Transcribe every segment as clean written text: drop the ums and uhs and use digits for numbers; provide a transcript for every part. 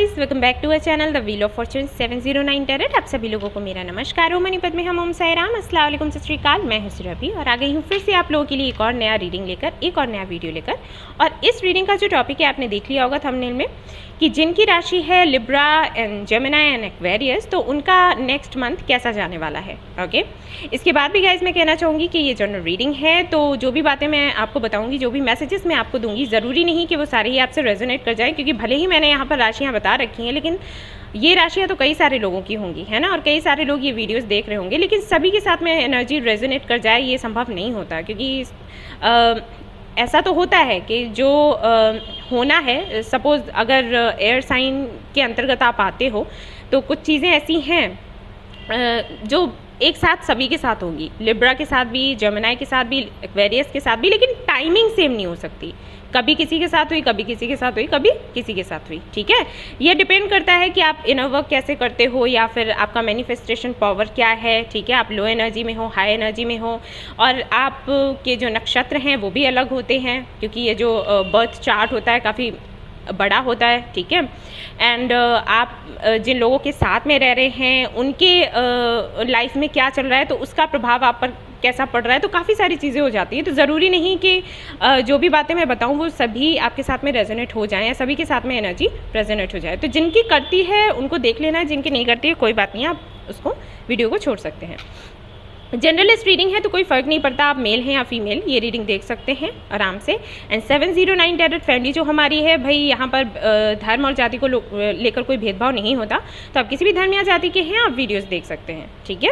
Guys, welcome back to our channel the wheel of fortune 709 tarot. आप सभी लोगों को मेरा नमस्कार। ओम मनीपत में हम ओम साईराम, अस्सलाम वालेकुम, सत श्री अकाल। मैं हूं सुरभि और आ गई हूं फिर से आप लोगों के लिए एक और नया रीडिंग लेकर, एक और नया वीडियो लेकर। और इस रीडिंग का जो टॉपिक है आपने देख लिया होगा थंबनेल में कि जिनकी राशि है Libra and Gemini and Aquarius, तो उनका नेक्स्ट मंथ कैसा जाने वाला है। ओके, इसके बाद भी गाइस मैं कहना चाहूँगी कि ये जनरल रीडिंग है, तो जो भी बातें मैं आपको बताऊँगी, जो भी मैसेजेस मैं आपको दूंगी, ज़रूरी नहीं कि वो सारे ही आपसे रेजोनेट कर जाए, क्योंकि भले ही मैंने यहाँ पर राशियाँ बता रखी हैं, लेकिन ये राशियाँ तो कई सारे लोगों की होंगी, है ना, और कई सारे लोग ये वीडियोस देख रहे होंगे, लेकिन सभी के साथ में एनर्जी रेजोनेट कर जाए ये संभव नहीं होता। क्योंकि ऐसा तो होता है कि जो होना है, सपोज़ अगर एयर साइन के अंतर्गत आप आते हो तो कुछ चीज़ें ऐसी हैं जो एक साथ सभी के साथ होगी, लिब्रा के साथ भी, जेमिनी के साथ भी, एक्वेरियस के साथ भी, लेकिन टाइमिंग सेम नहीं हो सकती। कभी किसी के साथ हुई, कभी किसी के साथ हुई, कभी किसी के साथ हुई। ठीक है, ये डिपेंड करता है कि आप इनर वर्क कैसे करते हो या फिर आपका मैनिफेस्टेशन पावर क्या है। ठीक है, आप लो एनर्जी में हो, हाई एनर्जी में हो, और आपके जो नक्षत्र हैं वो भी अलग होते हैं, क्योंकि ये जो बर्थ चार्ट होता है काफ़ी बड़ा होता है। ठीक है, एंड आप जिन लोगों के साथ में रह रहे हैं उनके लाइफ में क्या चल रहा है, तो उसका प्रभाव आप पर कैसा पड़ रहा है, तो काफ़ी सारी चीज़ें हो जाती हैं। तो ज़रूरी नहीं कि जो भी बातें मैं बताऊं वो सभी आपके साथ में रेजोनेट हो जाएं या सभी के साथ में एनर्जी रेजोनेट हो जाए। तो जिनकी करती है उनको देख लेना है, जिनकी नहीं करती है कोई बात नहीं, आप उसको वीडियो को छोड़ सकते हैं। जनरलिस्ट रीडिंग है तो कोई फ़र्क नहीं पड़ता, आप मेल हैं या फीमेल, ये रीडिंग देख सकते हैं आराम से। एंड 709 टैरेट फैमिली जो हमारी है भाई, यहाँ पर धर्म और जाति को लेकर कोई भेदभाव नहीं होता, तो आप किसी भी धर्म या जाति के हैं आप वीडियोस देख सकते हैं। ठीक है,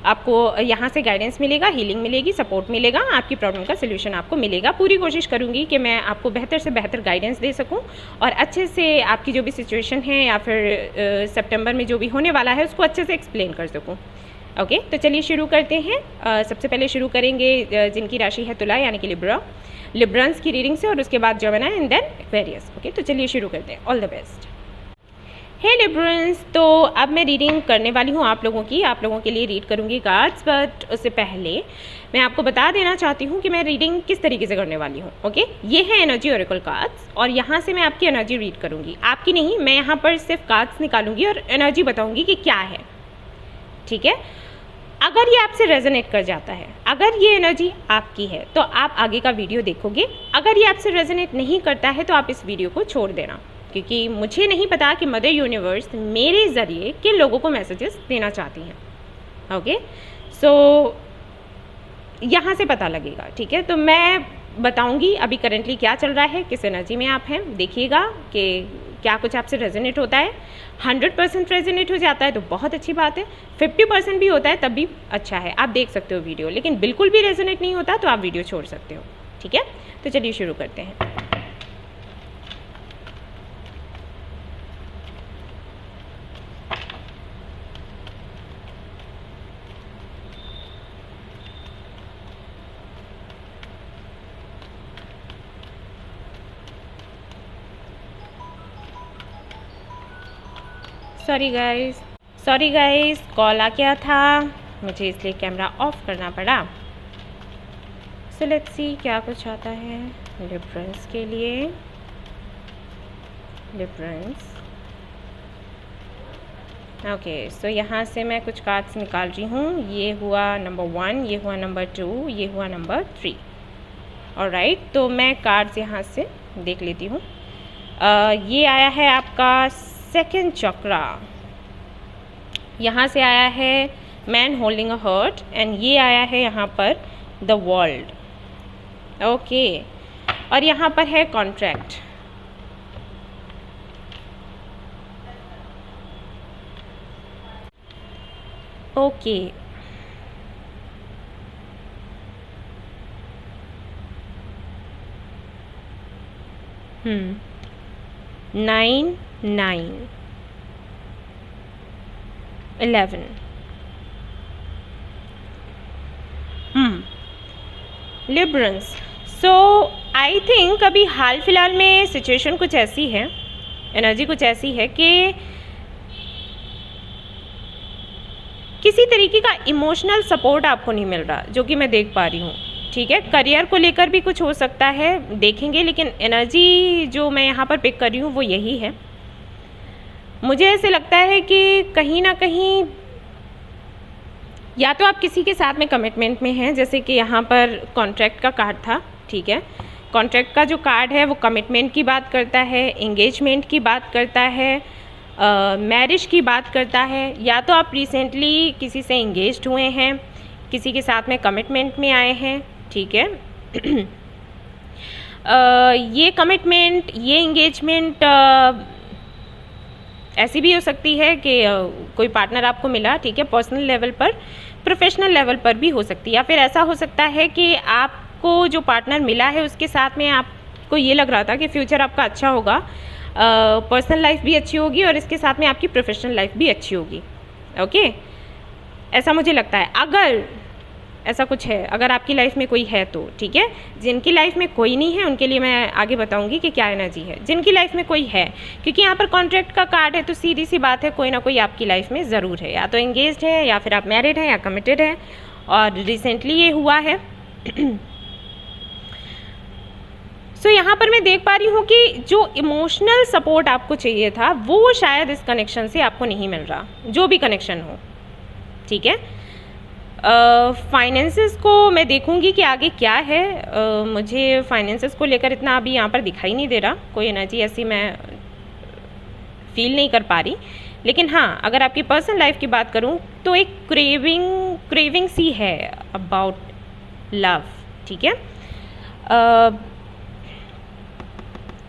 आपको यहाँ से गाइडेंस मिलेगा, हीलिंग मिलेगी, सपोर्ट मिलेगा, आपकी प्रॉब्लम का सोल्यूशन आपको मिलेगा। पूरी कोशिश करूँगी कि मैं आपको बेहतर से बेहतर गाइडेंस दे सकूँ और अच्छे से आपकी जो भी सिचुएशन है या फिर सितंबर में जो भी होने वाला है उसको अच्छे से एक्सप्लेन कर सकूँ। ओके, तो चलिए शुरू करते हैं। सबसे पहले शुरू करेंगे जिनकी राशि है तुला यानी कि लिब्रंस की रीडिंग से, और उसके बाद Gemini and then Aquarius. Okay, तो चलिए शुरू करते हैं। All the best. Hey Librans, तो अब मैं रीडिंग करने वाली हूँ आप लोगों के लिए रीड करूँगी कार्ड्स, बट उससे पहले मैं आपको बता देना चाहती हूँ कि मैं रीडिंग किस तरीके से करने वाली हूँ। ओके, ये है एनर्जी ओरेकल कार्ड्स और यहाँ से मैं आपकी एनर्जी रीड करूँगी, आपकी नहीं। मैं यहाँ पर सिर्फ कार्ड्स निकालूंगी और एनर्जी बताऊँगी कि क्या है। ठीक है, अगर ये आपसे रेजोनेट कर जाता है, अगर ये एनर्जी आपकी है तो आप आगे का वीडियो देखोगे। अगर ये आपसे रेजोनेट नहीं करता है तो आप इस वीडियो को छोड़ देना, क्योंकि मुझे नहीं पता कि मदर यूनिवर्स मेरे ज़रिए किन लोगों को मैसेजेस देना चाहती हैं। ओके, सो यहाँ से पता लगेगा। ठीक है, तो मैं बताऊँगी अभी करेंटली क्या चल रहा है, किस एनर्जी में आप हैं। देखिएगा कि क्या कुछ आपसे रेजोनेट होता है। 100% रेजोनेट हो जाता है तो बहुत अच्छी बात है, 50% भी होता है तब भी अच्छा है, आप देख सकते हो वीडियो। लेकिन बिल्कुल भी रेजोनेट नहीं होता तो आप वीडियो छोड़ सकते हो। ठीक है, तो चलिए शुरू करते हैं। सॉरी गाइस, कॉल आ गया था मुझे, इसलिए कैमरा ऑफ करना पड़ा। सो लेट्स सी क्या कुछ आता है लिब्रंस के लिए। लिब्रंस, ओके, सो यहाँ से मैं कुछ कार्ड्स निकाल रही हूँ। ये हुआ नंबर 1, ये हुआ नंबर 2, ये हुआ नंबर 3। ऑलराइट, तो मैं कार्ड्स यहाँ से देख लेती हूँ। ये आया है आपका सेकंड चक्रा, यहाँ से आया है man holding a heart, and ये आया है यहाँ पर द वर्ल्ड। ओके, और यहाँ पर है contract. Okay, 9, 9, 11। Librans, so I think अभी हाल फिलहाल में सिचुएशन कुछ ऐसी है, एनर्जी कुछ ऐसी है कि किसी तरीके का इमोशनल सपोर्ट आपको नहीं मिल रहा, जो कि मैं देख पा रही हूँ। ठीक है, करियर को लेकर भी कुछ हो सकता है, देखेंगे, लेकिन एनर्जी जो मैं यहाँ पर पिक कर रही हूँ वो यही है। मुझे ऐसे लगता है कि कहीं ना कहीं या तो आप किसी के साथ में कमिटमेंट में हैं, जैसे कि यहाँ पर कॉन्ट्रैक्ट का कार्ड था, ठीक है। कॉन्ट्रैक्ट का जो कार्ड है वो कमिटमेंट की बात करता है, एंगेजमेंट की बात करता है, मैरिज की बात करता है। या तो आप रिसेंटली किसी से एंगेज्ड हुए हैं, किसी के साथ में कमिटमेंट में आए हैं, ठीक है। ये कमिटमेंट, ये एंगेजमेंट ऐसी भी हो सकती है कि कोई पार्टनर आपको मिला, ठीक है, पर्सनल लेवल पर, प्रोफेशनल लेवल पर भी हो सकती है। या फिर ऐसा हो सकता है कि आपको जो पार्टनर मिला है उसके साथ में आपको ये लग रहा था कि फ्यूचर आपका अच्छा होगा, पर्सनल लाइफ भी अच्छी होगी और इसके साथ में आपकी प्रोफेशनल लाइफ भी अच्छी होगी। ओके, ऐसा मुझे लगता है। अगर ऐसा कुछ है, अगर आपकी लाइफ में कोई है तो ठीक है। जिनकी लाइफ में कोई नहीं है उनके लिए मैं आगे बताऊंगी कि क्या एनर्जी है। जिनकी लाइफ में कोई है, क्योंकि यहाँ पर कॉन्ट्रैक्ट का कार्ड है तो सीधी सी बात है, कोई ना कोई आपकी लाइफ में ज़रूर है। या तो एंगेज्ड है, या फिर आप मैरिड हैं, या कमिटेड है, और रिसेंटली ये हुआ है। सो यहाँ पर मैं देख पा रही हूँ कि जो इमोशनल सपोर्ट आपको चाहिए था वो शायद इस कनेक्शन से आपको नहीं मिल रहा, जो भी कनेक्शन हो, ठीक है। फाइनेंसेस को मैं देखूंगी कि आगे क्या है। मुझे फाइनेंसेस को लेकर इतना अभी यहाँ पर दिखाई नहीं दे रहा, कोई एनर्जी ऐसी मैं फील नहीं कर पा रही। लेकिन हाँ, अगर आपकी पर्सनल लाइफ की बात करूँ तो एक क्रेविंग सी है अबाउट लव, ठीक है।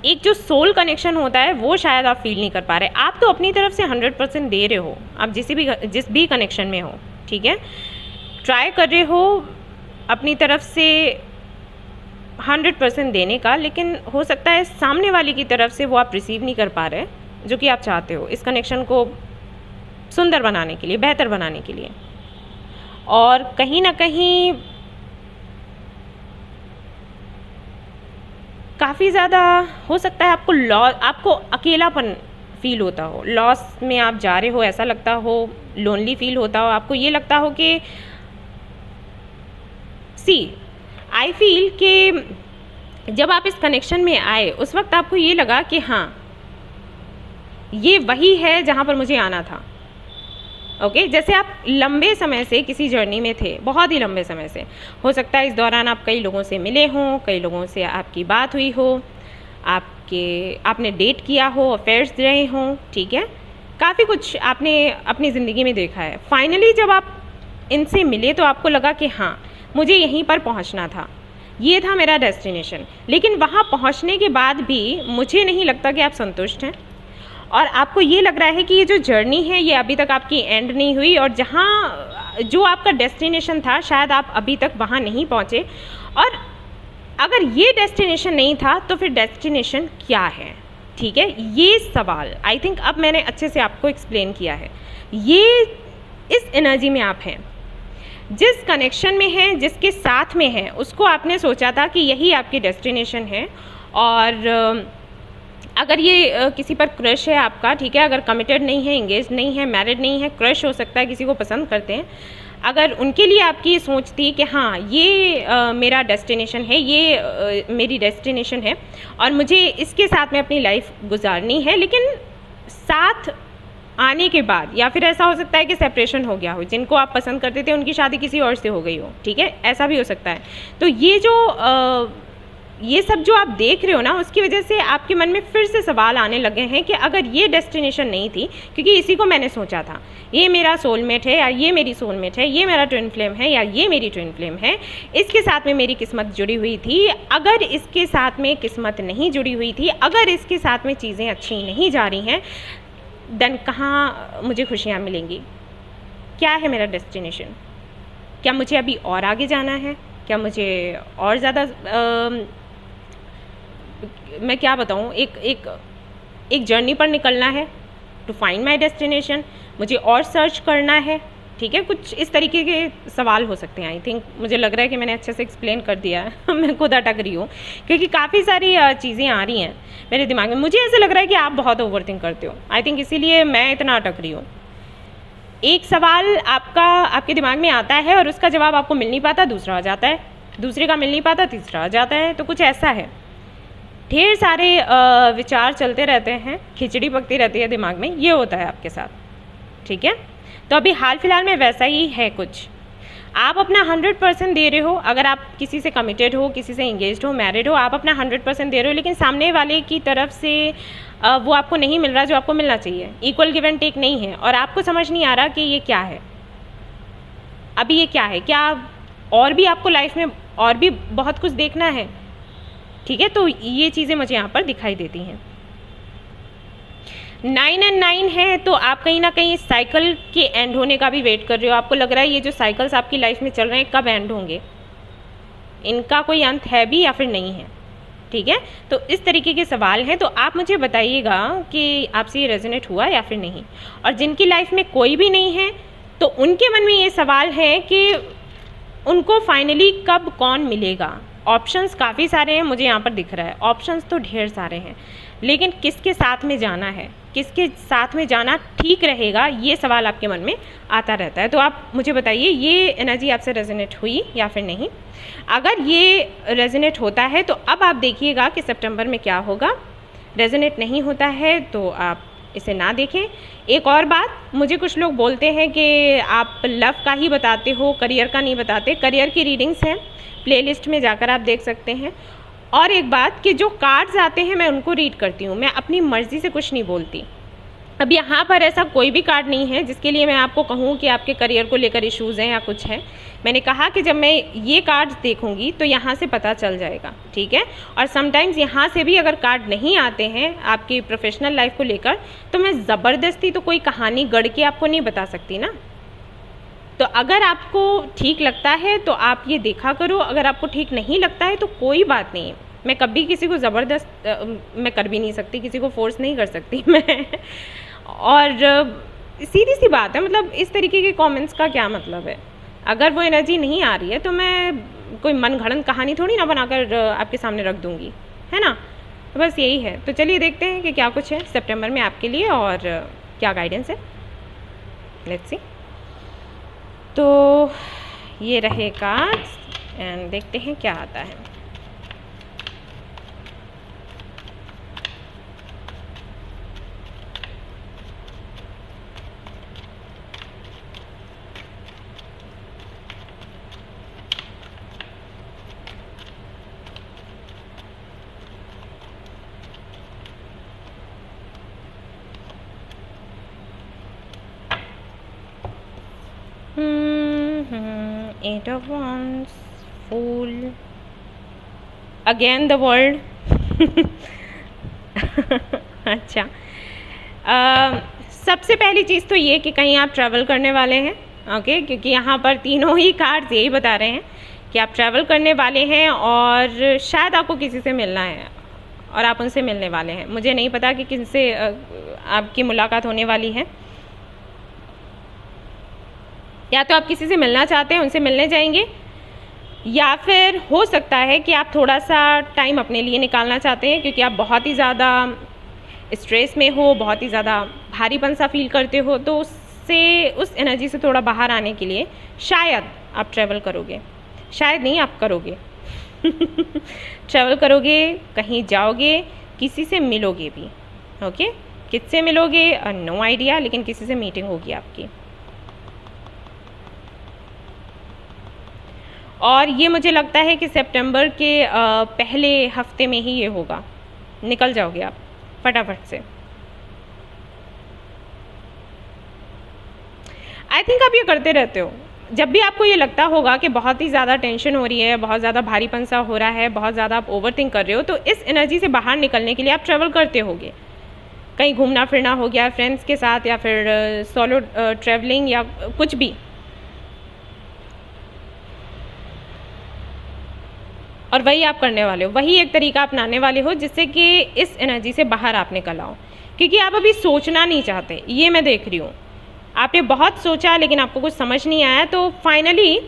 एक जो सोल कनेक्शन होता है वो शायद आप फील नहीं कर पा रहे। आप तो अपनी तरफ से 100% दे रहे हो, आप जिस भी कनेक्शन में हो, ठीक है। ट्राई कर रहे हो अपनी तरफ से 100% देने का, लेकिन हो सकता है सामने वाले की तरफ से वो आप रिसीव नहीं कर पा रहे जो कि आप चाहते हो इस कनेक्शन को सुंदर बनाने के लिए, बेहतर बनाने के लिए। और कहीं ना कहीं काफ़ी ज़्यादा हो सकता है आपको अकेलापन फील होता हो, लॉस में आप जा रहे हो, ऐसा लगता हो, लोनली फील होता हो, आपको ये लगता हो कि आई फील कि जब आप इस कनेक्शन में आए उस वक्त आपको ये लगा कि हाँ ये वही है जहाँ पर मुझे आना था। ओके, जैसे आप लंबे समय से किसी जर्नी में थे, बहुत ही लंबे समय से, हो सकता है इस दौरान आप कई लोगों से मिले हों, कई लोगों से आपकी बात हुई हो, आपने डेट किया हो, अफेयर्स रहे हों, ठीक है, काफ़ी कुछ आपने अपनी ज़िंदगी में देखा है। फाइनली जब आप इनसे मिले तो आपको लगा कि हाँ मुझे यहीं पर पहुंचना था, ये था मेरा डेस्टिनेशन। लेकिन वहाँ पहुँचने के बाद भी मुझे नहीं लगता कि आप संतुष्ट हैं, और आपको ये लग रहा है कि ये जो जर्नी है ये अभी तक आपकी एंड नहीं हुई, और जो आपका डेस्टिनेशन था शायद आप अभी तक वहाँ नहीं पहुँचे। और अगर ये डेस्टिनेशन नहीं था तो फिर डेस्टिनेशन क्या है, ठीक है, ये सवाल आई थिंक अब मैंने अच्छे से आपको एक्सप्लेन किया है। ये इस एनर्जी में आप हैं, जिस कनेक्शन में हैं, जिसके साथ में हैं, उसको आपने सोचा था कि यही आपकी डेस्टिनेशन है। और अगर ये किसी पर क्रश है आपका, ठीक है, अगर कमिटेड नहीं है, एंगेज नहीं है, मैरिड नहीं है, क्रश हो सकता है, किसी को पसंद करते हैं, अगर उनके लिए आपकी सोच थी कि हाँ ये मेरा डेस्टिनेशन है, ये मेरी डेस्टिनेशन है और मुझे इसके साथ में अपनी लाइफ गुजारनी है, लेकिन साथ आने के बाद, या फिर ऐसा हो सकता है कि सेपरेशन हो गया हो, जिनको आप पसंद करते थे उनकी शादी किसी और से हो गई हो, ठीक है, ऐसा भी हो सकता है। तो ये सब जो आप देख रहे हो ना, उसकी वजह से आपके मन में फिर से सवाल आने लगे हैं कि अगर ये डेस्टिनेशन नहीं थी, क्योंकि इसी को मैंने सोचा था, ये मेरा सोलमेट है, या ये मेरी सोलमेट है, ये मेरा ट्विन फ्लेम है, या ये मेरी ट्विन फ्लेम है, इसके साथ में मेरी किस्मत जुड़ी हुई थी। अगर इसके साथ में किस्मत नहीं जुड़ी हुई थी, अगर इसके साथ में चीज़ें अच्छी नहीं जा रही हैं, देन कहाँ मुझे खुशियाँ मिलेंगी? क्या है मेरा डेस्टिनेशन? क्या मुझे अभी और आगे जाना है? क्या मुझे और ज़्यादा मैं क्या बताऊँ, एक जर्नी पर निकलना है टू फाइंड माई डेस्टिनेशन, मुझे और सर्च करना है, ठीक है, कुछ इस तरीके के सवाल हो सकते हैं। आई थिंक मुझे लग रहा है कि मैंने अच्छे से एक्सप्लेन कर दिया है मैं खुद अटक रही हूँ क्योंकि काफ़ी सारी चीज़ें आ रही हैं मेरे दिमाग में। मुझे ऐसा लग रहा है कि आप बहुत ओवरथिंक करते हो, आई थिंक इसीलिए मैं इतना अटक रही हूँ। एक सवाल आपके दिमाग में आता है और उसका जवाब आपको मिल नहीं पाता, दूसरा आ जाता है, दूसरे का मिल नहीं पाता, तीसरा आ जाता है, तो कुछ ऐसा है, ढेर सारे विचार चलते रहते हैं, खिचड़ी पकती रहती है दिमाग में, ये होता है आपके साथ, ठीक है। तो अभी हाल फिलहाल में वैसा ही है कुछ। आप अपना 100% दे रहे हो, अगर आप किसी से कमिटेड हो, किसी से इंगेज्ड हो, मैरिड हो, आप अपना 100% दे रहे हो, लेकिन सामने वाले की तरफ से वो आपको नहीं मिल रहा जो आपको मिलना चाहिए, इक्वल गिव एंड टेक नहीं है, और आपको समझ नहीं आ रहा कि ये क्या है, अभी ये क्या है, क्या और भी आपको लाइफ में और भी बहुत कुछ देखना है, ठीक है। तो ये चीज़ें मुझे यहाँ पर दिखाई देती हैं। 9 और 9 है, तो आप कहीं ना कहीं इस साइकिल के एंड होने का भी वेट कर रहे हो। आपको लग रहा है ये जो साइकिल्स आपकी लाइफ में चल रहे हैं कब एंड होंगे, इनका कोई अंत है भी या फिर नहीं है, ठीक है। तो इस तरीके के सवाल हैं, तो आप मुझे बताइएगा कि आपसे ये रेजोनेट हुआ या फिर नहीं। और जिनकी लाइफ में कोई भी नहीं है, तो उनके मन में ये सवाल है कि उनको फाइनली कब कौन मिलेगा। ऑप्शंस काफ़ी सारे हैं, मुझे यहाँ पर दिख रहा है, ऑप्शंस तो ढेर सारे हैं, लेकिन किसके साथ में जाना है, किसके साथ में जाना ठीक रहेगा, ये सवाल आपके मन में आता रहता है। तो आप मुझे बताइए ये एनर्जी आपसे रेजोनेट हुई या फिर नहीं। अगर ये रेजोनेट होता है तो अब आप देखिएगा कि सितंबर में क्या होगा। रेजोनेट नहीं होता है तो आप इसे ना देखें। एक और बात, मुझे कुछ लोग बोलते हैं कि आप लव का ही बताते हो, करियर का नहीं बताते। करियर की रीडिंग्स हैं, प्लेलिस्ट में जाकर आप देख सकते हैं। और एक बात कि जो कार्ड्स आते हैं मैं उनको रीड करती हूँ, मैं अपनी मर्ज़ी से कुछ नहीं बोलती। अब यहाँ पर ऐसा कोई भी कार्ड नहीं है जिसके लिए मैं आपको कहूँ कि आपके करियर को लेकर इश्यूज़ हैं या कुछ है। मैंने कहा कि जब मैं ये कार्ड्स देखूँगी तो यहाँ से पता चल जाएगा, ठीक है। और समटाइम्स यहाँ से भी अगर कार्ड नहीं आते हैं आपकी प्रोफेशनल लाइफ को लेकर, तो मैं ज़बरदस्ती तो कोई कहानी गढ़ के आपको नहीं बता सकती ना। तो अगर आपको ठीक लगता है तो आप ये देखा करो, अगर आपको ठीक नहीं लगता है तो कोई बात नहीं। मैं कभी किसी को ज़बरदस्त मैं कर भी नहीं सकती, किसी को फोर्स नहीं कर सकती मैं। और सीधी सी बात है, मतलब इस तरीके के कमेंट्स का क्या मतलब है। अगर वो एनर्जी नहीं आ रही है तो मैं कोई मनगढ़ंत कहानी थोड़ी ना बनाकर आपके सामने रख दूँगी, है ना। तो बस यही है। तो चलिए देखते हैं कि क्या कुछ है सितंबर में आपके लिए और क्या गाइडेंस है। Let's see. तो ये रहे कार्ड्स एंड देखते हैं क्या आता है। Eight of Wands, Fool, again the World। अच्छा, सबसे पहली चीज़ तो ये कि कहीं आप ट्रैवल करने वाले हैं, ओके, क्योंकि यहाँ पर तीनों ही कार्ड्स यही बता रहे हैं कि आप ट्रैवल करने वाले हैं और शायद आपको किसी से मिलना है और आप उनसे मिलने वाले हैं। मुझे नहीं पता कि किनसे आपकी मुलाकात होने वाली है। या तो आप किसी से मिलना चाहते हैं, उनसे मिलने जाएंगे, या फिर हो सकता है कि आप थोड़ा सा टाइम अपने लिए निकालना चाहते हैं क्योंकि आप बहुत ही ज़्यादा स्ट्रेस में हो, बहुत ही ज़्यादा भारीपन सा फील करते हो। तो उससे, उस एनर्जी से थोड़ा बाहर आने के लिए शायद आप ट्रैवल करोगे, शायद नहीं, आप करोगे। ट्रैवल करोगे, कहीं जाओगे, किसी से मिलोगे भी, ओके। किससे मिलोगे नो आइडिया, लेकिन किसी से मीटिंग होगी आपकी। और ये मुझे लगता है कि सितंबर के पहले हफ्ते में ही ये होगा, निकल जाओगे आप फटाफट से। आई थिंक आप ये करते रहते हो, जब भी आपको ये लगता होगा कि बहुत ही ज़्यादा टेंशन हो रही है, बहुत ज़्यादा भारीपन सा हो रहा है, बहुत ज़्यादा आप ओवर थिंक कर रहे हो, तो इस एनर्जी से बाहर निकलने के लिए आप ट्रैवल करते होगे। कहीं घूमना फिरना हो गया फ्रेंड्स के साथ, या फिर सोलो ट्रैवलिंग, या कुछ भी। और वही आप करने वाले हो, वही एक तरीका अपनाने वाले हो जिससे कि इस एनर्जी से बाहर आप निकल आओ। क्योंकि आप अभी सोचना नहीं चाहते, ये मैं देख रही हूँ। आपने बहुत सोचा लेकिन आपको कुछ समझ नहीं आया, तो फाइनली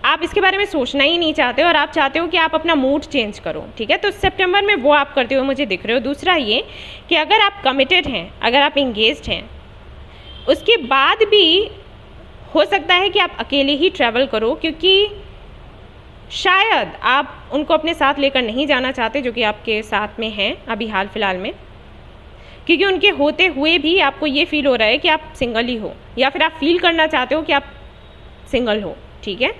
आप इसके बारे में सोचना ही नहीं चाहते और आप चाहते हो कि आप अपना मूड चेंज करो, ठीक है। तो सितंबर में वो आप करते हुए मुझे दिख रहे हो। दूसरा ये कि अगर आप कमिटेड हैं, अगर आप इंगेज्ड हैं, उसके बाद भी हो सकता है कि आप अकेले ही ट्रैवल करो, क्योंकि शायद आप उनको अपने साथ लेकर नहीं जाना चाहते जो कि आपके साथ में हैं अभी हाल फिलहाल में, क्योंकि उनके होते हुए भी आपको ये फील हो रहा है कि आप सिंगल ही हो, या फिर आप फील करना चाहते हो कि आप सिंगल हो। ठीक है,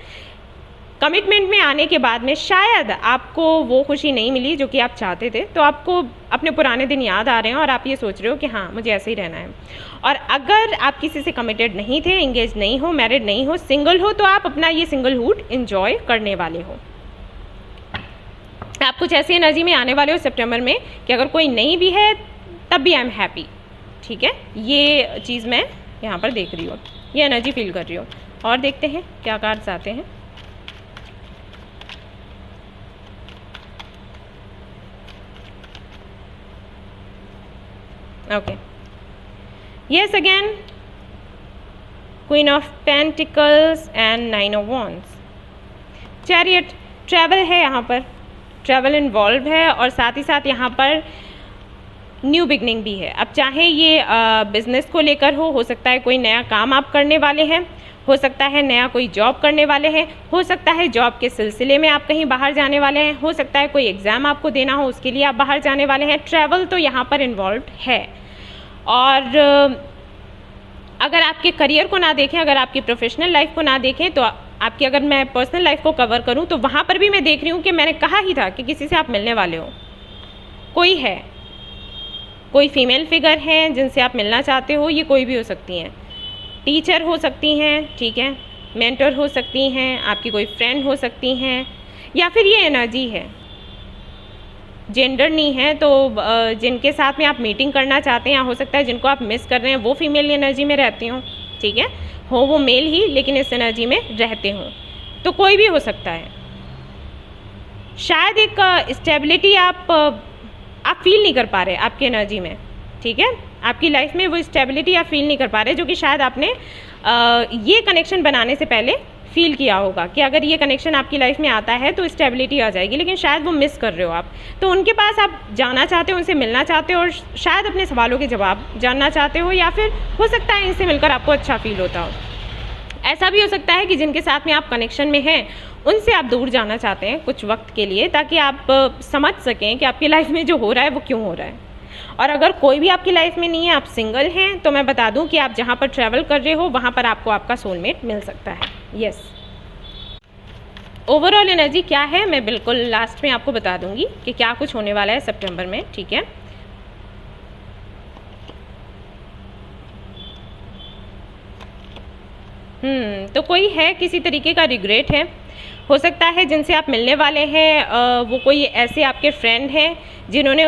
कमिटमेंट में आने के बाद में शायद आपको वो खुशी नहीं मिली जो कि आप चाहते थे, तो आपको अपने पुराने दिन याद आ रहे हैं और आप ये सोच रहे हो कि हाँ मुझे ऐसे ही रहना है। और अगर आप किसी से कमिटेड नहीं थे, इंगेज नहीं हो, मैरिड नहीं हो, सिंगल हो, तो आप अपना ये सिंगलहुड एंजॉय करने वाले हो। आप कुछ ऐसी एनर्जी में आने वाले हो सितंबर में कि अगर कोई नहीं भी है तब भी आई एम हैप्पी। ठीक है, ये चीज़ मैं यहाँ पर देख रही हूँ, ये एनर्जी फील कर रही हूँ। और देखते हैं क्या कार्ड्स आते हैं। Okay, yes again, Queen of Pentacles and Nine of Wands, Chariot, travel है यहाँ पर, ट्रैवल इन्वॉल्व है और साथ ही साथ यहाँ पर न्यू बिगनिंग भी है। अब चाहे ये बिजनेस को लेकर हो सकता है कोई नया काम आप करने वाले हैं, हो सकता है नया कोई जॉब करने वाले हैं, हो सकता है जॉब के सिलसिले में आप कहीं बाहर जाने वाले हैं, हो सकता है कोई एग्ज़ाम आपको देना हो उसके लिए आप बाहर जाने वाले हैं। ट्रैवल तो यहाँ पर इन्वॉल्व है। और अगर आपके करियर को ना देखें, अगर आपकी प्रोफेशनल लाइफ को ना देखें, तो आपकी अगर मैं पर्सनल लाइफ को कवर करूँ तो वहाँ पर भी मैं देख रही हूँ कि मैंने कहा ही था कि किसी से आप मिलने वाले हो, कोई है, कोई फीमेल फिगर है जिनसे आप मिलना चाहते हो। ये कोई भी हो सकती हैं, टीचर हो सकती हैं, ठीक है, मेंटर हो सकती हैं, आपकी कोई फ्रेंड हो सकती हैं, या फिर ये एनर्जी है, जेंडर नहीं है तो जिनके साथ में आप मीटिंग करना चाहते हैं, या हो सकता है जिनको आप मिस कर रहे हैं वो फीमेल एनर्जी में रहती हो। ठीक है, हो वो मेल ही लेकिन इस एनर्जी में रहते हों, तो कोई भी हो सकता है। शायद एक स्टेबिलिटी आप फील नहीं कर पा रहे आपकी एनर्जी में। ठीक है, आपकी लाइफ में वो स्टेबिलिटी आप फील नहीं कर पा रहे जो कि शायद आपने ये कनेक्शन बनाने से पहले फील किया होगा कि अगर ये कनेक्शन आपकी लाइफ में आता है तो स्टेबिलिटी आ जाएगी, लेकिन शायद वो मिस कर रहे हो आप। तो उनके पास आप जाना चाहते हो, उनसे मिलना चाहते हो और शायद अपने सवालों के जवाब जानना चाहते हो, या फिर हो सकता है इनसे मिलकर आपको अच्छा फील होता हो। ऐसा भी हो सकता है कि जिनके साथ में आप कनेक्शन में हैं उनसे आप दूर जाना चाहते हैं कुछ वक्त के लिए, ताकि आप समझ सकें कि आपकी लाइफ में जो हो रहा है वो क्यों हो रहा है। और अगर कोई भी आपकी लाइफ में नहीं है, आप सिंगल हैं, तो मैं बता दूं कि आप जहां पर ट्रैवल कर रहे हो वहां पर आपको आपका सोलमेट मिल सकता है। यस, ओवरऑल एनर्जी क्या है मैं बिल्कुल लास्ट में आपको बता दूंगी कि क्या कुछ होने वाला है सितंबर में। ठीक है, तो कोई है, किसी तरीके का रिग्रेट है, हो सकता है जिनसे आप मिलने वाले हैं वो कोई ऐसे आपके फ्रेंड हैं जिन्होंने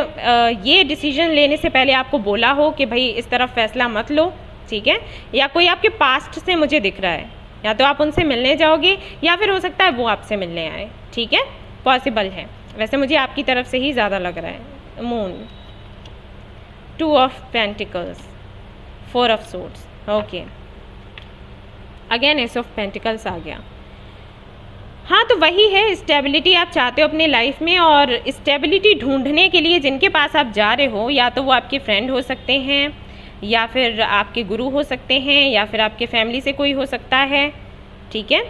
ये डिसीजन लेने से पहले आपको बोला हो कि भाई इस तरफ फैसला मत लो। ठीक है, या कोई आपके पास्ट से मुझे दिख रहा है, या तो आप उनसे मिलने जाओगे या फिर हो सकता है वो आपसे मिलने आए। ठीक है, पॉसिबल है, वैसे मुझे आपकी तरफ से ही ज़्यादा लग रहा है। Moon, 2 of pentacles, 4 of swords, okay, again ace of pentacles आ गया। हाँ, तो वही है, स्टेबिलिटी आप चाहते हो अपने लाइफ में, और स्टेबिलिटी ढूंढने के लिए जिनके पास आप जा रहे हो, या तो वो आपके फ्रेंड हो सकते हैं, या फिर आपके गुरु हो सकते हैं, या फिर आपके फैमिली से कोई हो सकता है। ठीक है,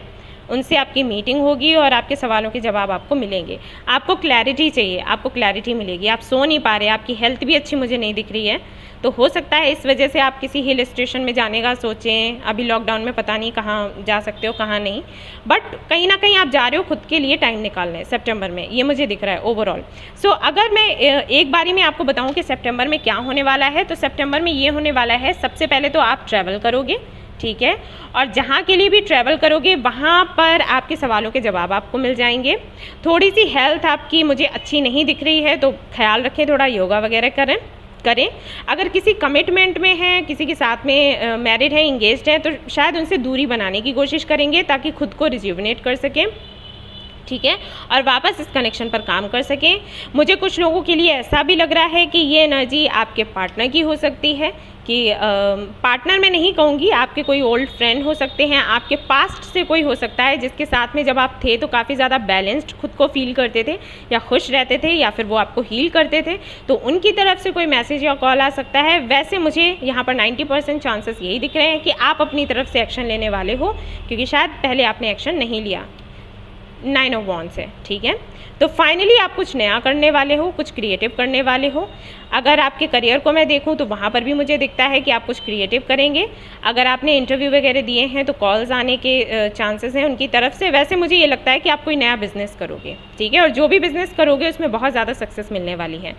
उनसे आपकी मीटिंग होगी और आपके सवालों के जवाब आपको मिलेंगे। आपको क्लैरिटी चाहिए, आपको क्लैरिटी मिलेगी। आप सो नहीं पा रहे, आपकी हेल्थ भी अच्छी मुझे नहीं दिख रही है, तो हो सकता है इस वजह से आप किसी हिल स्टेशन में जाने का सोचें। अभी लॉकडाउन में पता नहीं कहाँ जा सकते हो कहाँ नहीं, बट कहीं ना कहीं आप जा रहे हो खुद के लिए टाइम निकालने सितंबर में, ये मुझे दिख रहा है ओवरऑल। सो अगर मैं एक बारी में आपको बताऊँ कि सितंबर में क्या होने वाला है, तो सितंबर में ये होने वाला है, सबसे पहले तो आप ट्रैवल करोगे। ठीक है, और जहाँ के लिए भी ट्रैवल करोगे वहाँ पर आपके सवालों के जवाब आपको मिल जाएंगे। थोड़ी सी हेल्थ आपकी मुझे अच्छी नहीं दिख रही है, तो ख्याल रखें, थोड़ा योगा वगैरह करें। अगर किसी कमिटमेंट में हैं, किसी के साथ में मैरिड है, इंगेज्ड है, तो शायद उनसे दूरी बनाने की कोशिश करेंगे ताकि खुद को रिज्यूवनेट कर सकें। ठीक है, और वापस इस कनेक्शन पर काम कर सकें। मुझे कुछ लोगों के लिए ऐसा भी लग रहा है कि ये एनर्जी आपके पार्टनर की हो सकती है, कि पार्टनर मैं नहीं कहूँगी, आपके कोई ओल्ड फ्रेंड हो सकते हैं, आपके पास्ट से कोई हो सकता है जिसके साथ में जब आप थे तो काफ़ी ज़्यादा बैलेंस्ड खुद को फील करते थे, या खुश रहते थे, या फिर वो आपको हील करते थे, तो उनकी तरफ से कोई मैसेज या कॉल आ सकता है। वैसे मुझे यहाँ पर 90% चांसेस यही दिख रहे हैं कि आप अपनी तरफ से एक्शन लेने वाले हो, क्योंकि शायद पहले आपने एक्शन नहीं लिया। 9 ऑफ वॉन्ड्स है, ठीक है। तो फाइनली आप कुछ नया करने वाले हो, कुछ क्रिएटिव करने वाले हो। अगर आपके करियर को मैं देखूं तो वहाँ पर भी मुझे दिखता है कि आप कुछ क्रिएटिव करेंगे। अगर आपने इंटरव्यू वगैरह दिए हैं तो कॉल्स आने के चांसेस हैं उनकी तरफ से। वैसे मुझे ये लगता है कि आप कोई नया बिजनेस करोगे, ठीक है, और जो भी बिजनेस करोगे उसमें बहुत ज़्यादा सक्सेस मिलने वाली है।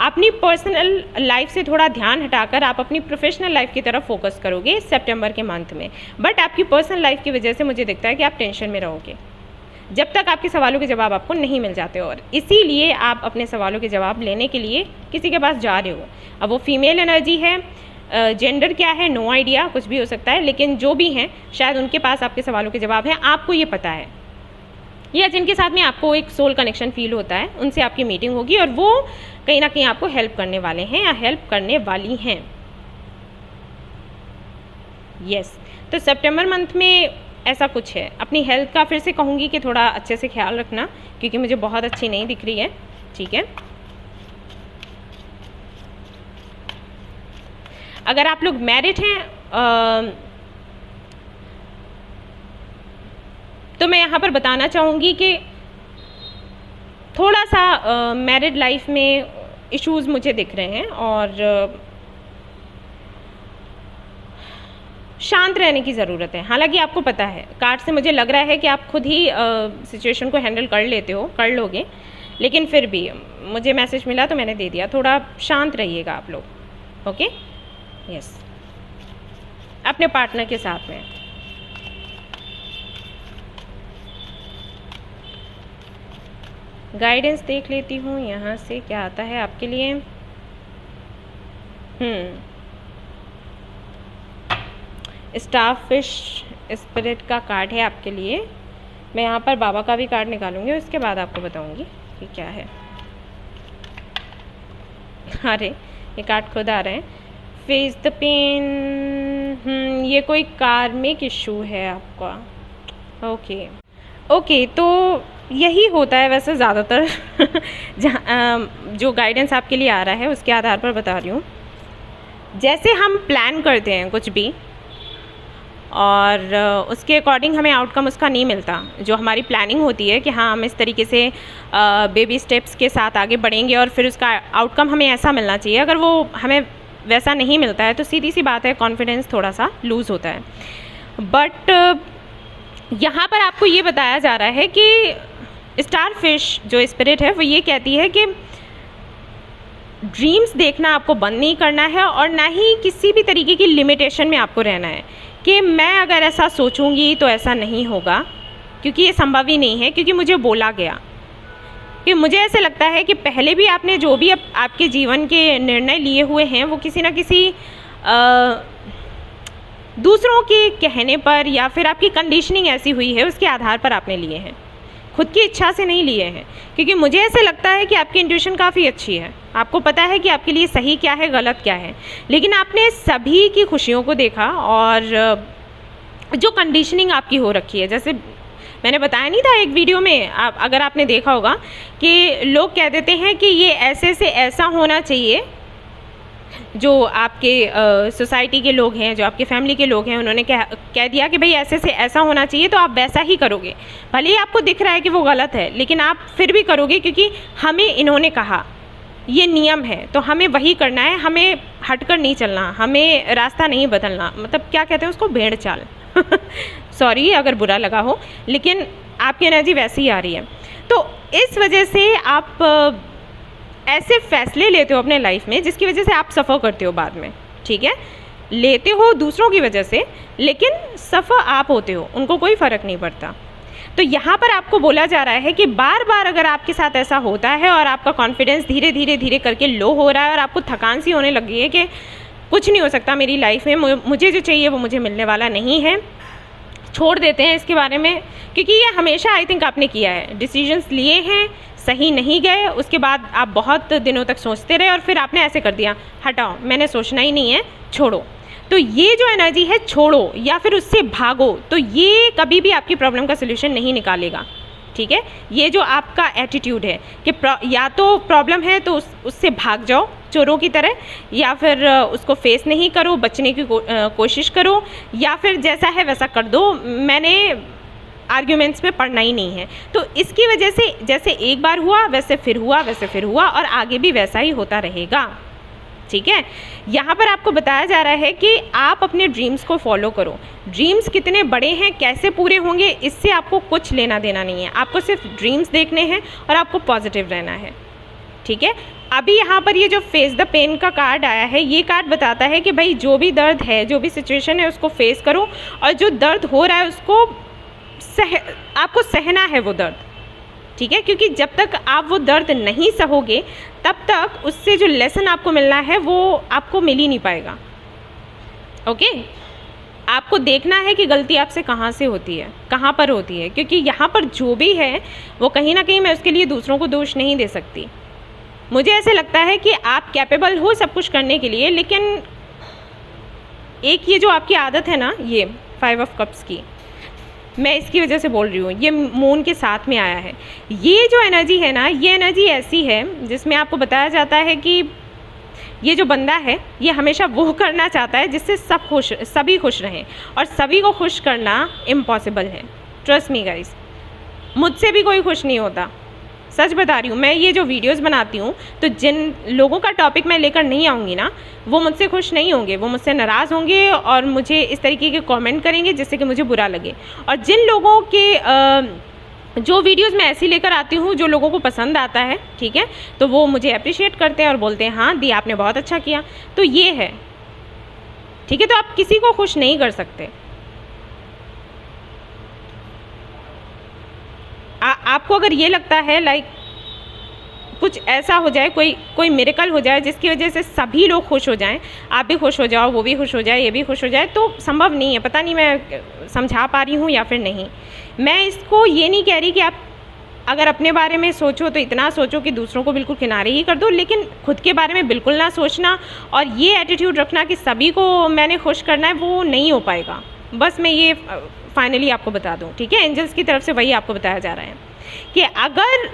अपनी पर्सनल लाइफ से थोड़ा ध्यान हटाकर आप अपनी प्रोफेशनल लाइफ की तरफ फोकस करोगे सितंबर के मंथ में। बट आपकी पर्सनल लाइफ की वजह से मुझे दिखता है कि आप टेंशन में रहोगे जब तक आपके सवालों के जवाब आपको नहीं मिल जाते, और इसीलिए आप अपने सवालों के जवाब लेने के लिए किसी के पास जा रहे हो। अब वो फीमेल एनर्जी है, जेंडर क्या है, नो आइडिया, कुछ भी हो सकता है, लेकिन जो भी हैं शायद उनके पास आपके सवालों के जवाब हैं, आपको ये पता है, या जिनके साथ में आपको एक सोल कनेक्शन फील होता है उनसे आपकी मीटिंग होगी और वो कहीं ना कहीं आपको हेल्प करने वाले हैं या हेल्प करने वाली हैं। यस, तो सितंबर मंथ में ऐसा कुछ है। अपनी हेल्थ का फिर से कहूँगी कि थोड़ा अच्छे से ख्याल रखना, क्योंकि मुझे बहुत अच्छी नहीं दिख रही है, ठीक है। अगर आप लोग मैरिड हैं तो मैं यहाँ पर बताना चाहूँगी कि थोड़ा सा मैरिड लाइफ में इश्यूज मुझे दिख रहे हैं और शांत रहने की ज़रूरत है। हालांकि आपको पता है, कार्ड से मुझे लग रहा है कि आप खुद ही सिचुएशन को हैंडल कर लेते हो, कर लोगे, लेकिन फिर भी मुझे मैसेज मिला तो मैंने दे दिया। थोड़ा शांत रहिएगा आप लोग, ओके। यस, अपने पार्टनर के साथ में। गाइडेंस देख लेती हूँ यहाँ से क्या आता है आपके लिए। स्टारफिश स्पिरिट का कार्ड है आपके लिए। मैं यहाँ पर बाबा का भी कार्ड निकालूंगी और उसके बाद आपको बताऊंगी कि क्या है। अरे ये कार्ड खुद आ रहे हैं। फेस द पेन, ये कोई कार्मिक इशू है आपका। ओके, तो यही होता है वैसे ज़्यादातर जो गाइडेंस आपके लिए आ रहा है उसके आधार पर बता रही हूँ। जैसे हम प्लान करते हैं कुछ भी और उसके अकॉर्डिंग हमें आउटकम उसका नहीं मिलता, जो हमारी प्लानिंग होती है कि हाँ हम इस तरीके से बेबी स्टेप्स के साथ आगे बढ़ेंगे और फिर उसका आउटकम हमें ऐसा मिलना चाहिए, अगर वो हमें वैसा नहीं मिलता है तो सीधी सी बात है कॉन्फिडेंस थोड़ा सा लूज़ होता है। बट यहाँ पर आपको ये बताया जा रहा है कि स्टारफिश जो स्पिरिट है वो ये कहती है कि ड्रीम्स देखना आपको बंद नहीं करना है और ना ही किसी भी तरीके की लिमिटेशन में आपको रहना है कि मैं अगर ऐसा सोचूंगी तो ऐसा नहीं होगा, क्योंकि ये संभव ही नहीं है, क्योंकि मुझे बोला गया। कि मुझे ऐसे लगता है कि पहले भी आपने जो भी आपके जीवन के निर्णय लिए हुए हैं वो किसी ना किसी दूसरों के कहने पर या फिर आपकी कंडीशनिंग ऐसी हुई है उसके आधार पर आपने लिए हैं, खुद की इच्छा से नहीं लिए हैं। क्योंकि मुझे ऐसे लगता है कि आपकी इंट्यूशन काफ़ी अच्छी है, आपको पता है कि आपके लिए सही क्या है गलत क्या है, लेकिन आपने सभी की खुशियों को देखा और जो कंडीशनिंग आपकी हो रखी है, जैसे मैंने बताया नहीं था एक वीडियो में, अगर आपने देखा होगा कि लोग कह देते हैं कि ये ऐसे से ऐसा होना चाहिए, जो आपके सोसाइटी के लोग हैं, जो आपके फैमिली के लोग हैं, उन्होंने कह दिया कि भाई ऐसे से ऐसा होना चाहिए तो आप वैसा ही करोगे। भले ही आपको दिख रहा है कि वो गलत है, लेकिन आप फिर भी करोगे क्योंकि हमें इन्होंने कहा, ये नियम है तो हमें वही करना है, हमें हटकर नहीं चलना, हमें रास्ता नहीं बदलना। मतलब क्या कहते हैं उसको, भेड़ चाल सॉरी अगर बुरा लगा हो, लेकिन आपकी एनर्जी वैसी ही आ रही है। तो इस वजह से आप ऐसे फैसले लेते हो अपने लाइफ में जिसकी वजह से आप सफ़र करते हो बाद में, ठीक है। लेते हो दूसरों की वजह से, लेकिन सफ़र आप होते हो, उनको कोई फ़र्क नहीं पड़ता। तो यहाँ पर आपको बोला जा रहा है कि बार बार अगर आपके साथ ऐसा होता है और आपका कॉन्फिडेंस धीरे धीरे धीरे करके लो हो रहा है और आपको थकान सी होने लगी है कि कुछ नहीं हो सकता मेरी लाइफ में, मुझे जो चाहिए वो मुझे मिलने वाला नहीं है, छोड़ देते हैं इसके बारे में। क्योंकि ये हमेशा आई थिंक आपने किया है, डिसीजंस लिए हैं, सही नहीं गए, उसके बाद आप बहुत दिनों तक सोचते रहे और फिर आपने ऐसे कर दिया, हटाओ मैंने सोचना ही नहीं है, छोड़ो। तो ये जो एनर्जी है छोड़ो या फिर उससे भागो, तो ये कभी भी आपकी प्रॉब्लम का सोल्यूशन नहीं निकालेगा, ठीक है। ये जो आपका एटीट्यूड है कि या तो प्रॉब्लम है तो उससे भाग जाओ चोरों की तरह, या फिर उसको फेस नहीं करो, बचने की कोशिश करो, या फिर जैसा है वैसा कर दो। मैंने आर्ग्यूमेंट्स में पड़ना ही नहीं है। तो इसकी वजह से जैसे एक बार हुआ वैसे फिर हुआ, वैसे फिर हुआ, और आगे भी वैसा ही होता रहेगा। ठीक है, यहाँ पर आपको बताया जा रहा है कि आप अपने ड्रीम्स को फॉलो करो। ड्रीम्स कितने बड़े हैं, कैसे पूरे होंगे, इससे आपको कुछ लेना देना नहीं है। आपको सिर्फ ड्रीम्स देखने हैं और आपको पॉजिटिव रहना है। ठीक है, अभी यहाँ पर ये जो फेस द पेन का कार्ड आया है, ये कार्ड बताता है कि भाई जो भी दर्द है, जो भी सिचुएशन है, उसको फेस करो, और जो दर्द हो रहा है उसको आपको सहना है वो दर्द। ठीक है, क्योंकि जब तक आप वो दर्द नहीं सहोगे तब तक उससे जो लेसन आपको मिलना है वो आपको मिल ही नहीं पाएगा। ओके, आपको देखना है कि गलती आपसे कहाँ से होती है, कहाँ पर होती है, क्योंकि यहाँ पर जो भी है वो कहीं ना कहीं मैं उसके लिए दूसरों को दोष नहीं दे सकती। मुझे ऐसे लगता है कि आप कैपेबल हो सब कुछ करने के लिए, लेकिन एक ये जो आपकी आदत है ना, ये 5 ऑफ कप्स की, मैं इसकी वजह से बोल रही हूँ, ये मून के साथ में आया है। ये जो एनर्जी है ना, ये एनर्जी ऐसी है जिसमें आपको बताया जाता है कि ये जो बंदा है ये हमेशा वो करना चाहता है जिससे सभी खुश रहें, और सभी को खुश करना इम्पॉसिबल है। ट्रस्ट मी गाइस, मुझसे भी कोई खुश नहीं होता, सच बता रही हूँ। मैं ये जो वीडियोस बनाती हूँ तो जिन लोगों का टॉपिक मैं लेकर नहीं आऊँगी ना, वो मुझसे खुश नहीं होंगे, वो मुझसे नाराज़ होंगे और मुझे इस तरीके के कमेंट करेंगे जिससे कि मुझे बुरा लगे। और जिन लोगों के जो वीडियोस मैं ऐसी लेकर आती हूँ जो लोगों को पसंद आता है, ठीक है, तो वो मुझे अप्रिशिएट करते हैं और बोलते हैं हाँ दी आपने बहुत अच्छा किया। तो ये है, ठीक है। तो आप किसी को खुश नहीं कर सकते। आपको अगर ये लगता है लाइक कुछ ऐसा हो जाए, कोई मिरेकल हो जाए जिसकी वजह से सभी लोग खुश हो जाएं, आप भी खुश हो जाओ, वो भी खुश हो जाए, ये भी खुश हो जाए, तो संभव नहीं है। पता नहीं मैं समझा पा रही हूँ या फिर नहीं। मैं इसको ये नहीं कह रही कि आप अगर अपने बारे में सोचो तो इतना सोचो कि दूसरों को बिल्कुल किनारे ही कर दो, लेकिन खुद के बारे में बिल्कुल ना सोचना और ये एटीट्यूड रखना कि सभी को मैंने खुश करना है, वो नहीं हो पाएगा। बस मैं ये फाइनली आपको बता दूं, ठीक है। एंजल्स की तरफ से वही आपको बताया जा रहा है कि अगर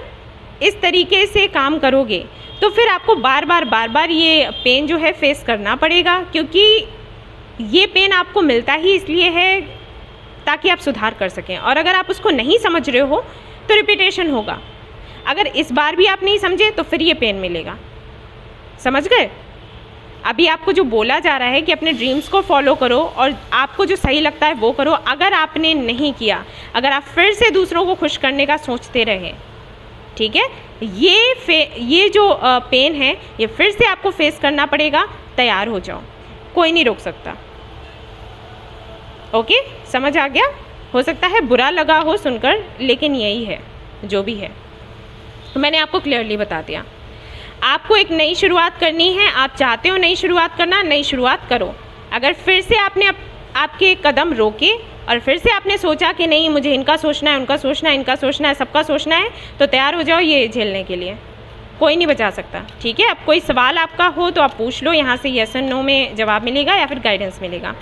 इस तरीके से काम करोगे तो फिर आपको बार बार ये पेन जो है फेस करना पड़ेगा, क्योंकि ये पेन आपको मिलता ही इसलिए है ताकि आप सुधार कर सकें। और अगर आप उसको नहीं समझ रहे हो तो रिपीटेशन होगा। अगर इस बार भी आप नहीं समझे तो फिर ये पेन मिलेगा। समझ गए? अभी आपको जो बोला जा रहा है कि अपने ड्रीम्स को फॉलो करो और आपको जो सही लगता है वो करो। अगर आपने नहीं किया, अगर आप फिर से दूसरों को खुश करने का सोचते रहे, ठीक है, ये जो पेन है ये फिर से आपको फेस करना पड़ेगा। तैयार हो जाओ, कोई नहीं रोक सकता। ओके, समझ आ गया? हो सकता है बुरा लगा हो सुनकर, लेकिन यही है जो भी है। तो मैंने आपको क्लियरली बता दिया। आपको एक नई शुरुआत करनी है। आप चाहते हो नई शुरुआत करना, नई शुरुआत करो। अगर फिर से आपने आपके कदम रोके और फिर से आपने सोचा कि नहीं मुझे इनका सोचना है, उनका सोचना है, इनका सोचना है, सबका सोचना है, तो तैयार हो जाओ ये झेलने के लिए। कोई नहीं बचा सकता, ठीक है। अब कोई सवाल आपका हो तो आप पूछ लो, यहाँ से यस एंड नो में जवाब मिलेगा या फिर गाइडेंस मिलेगा।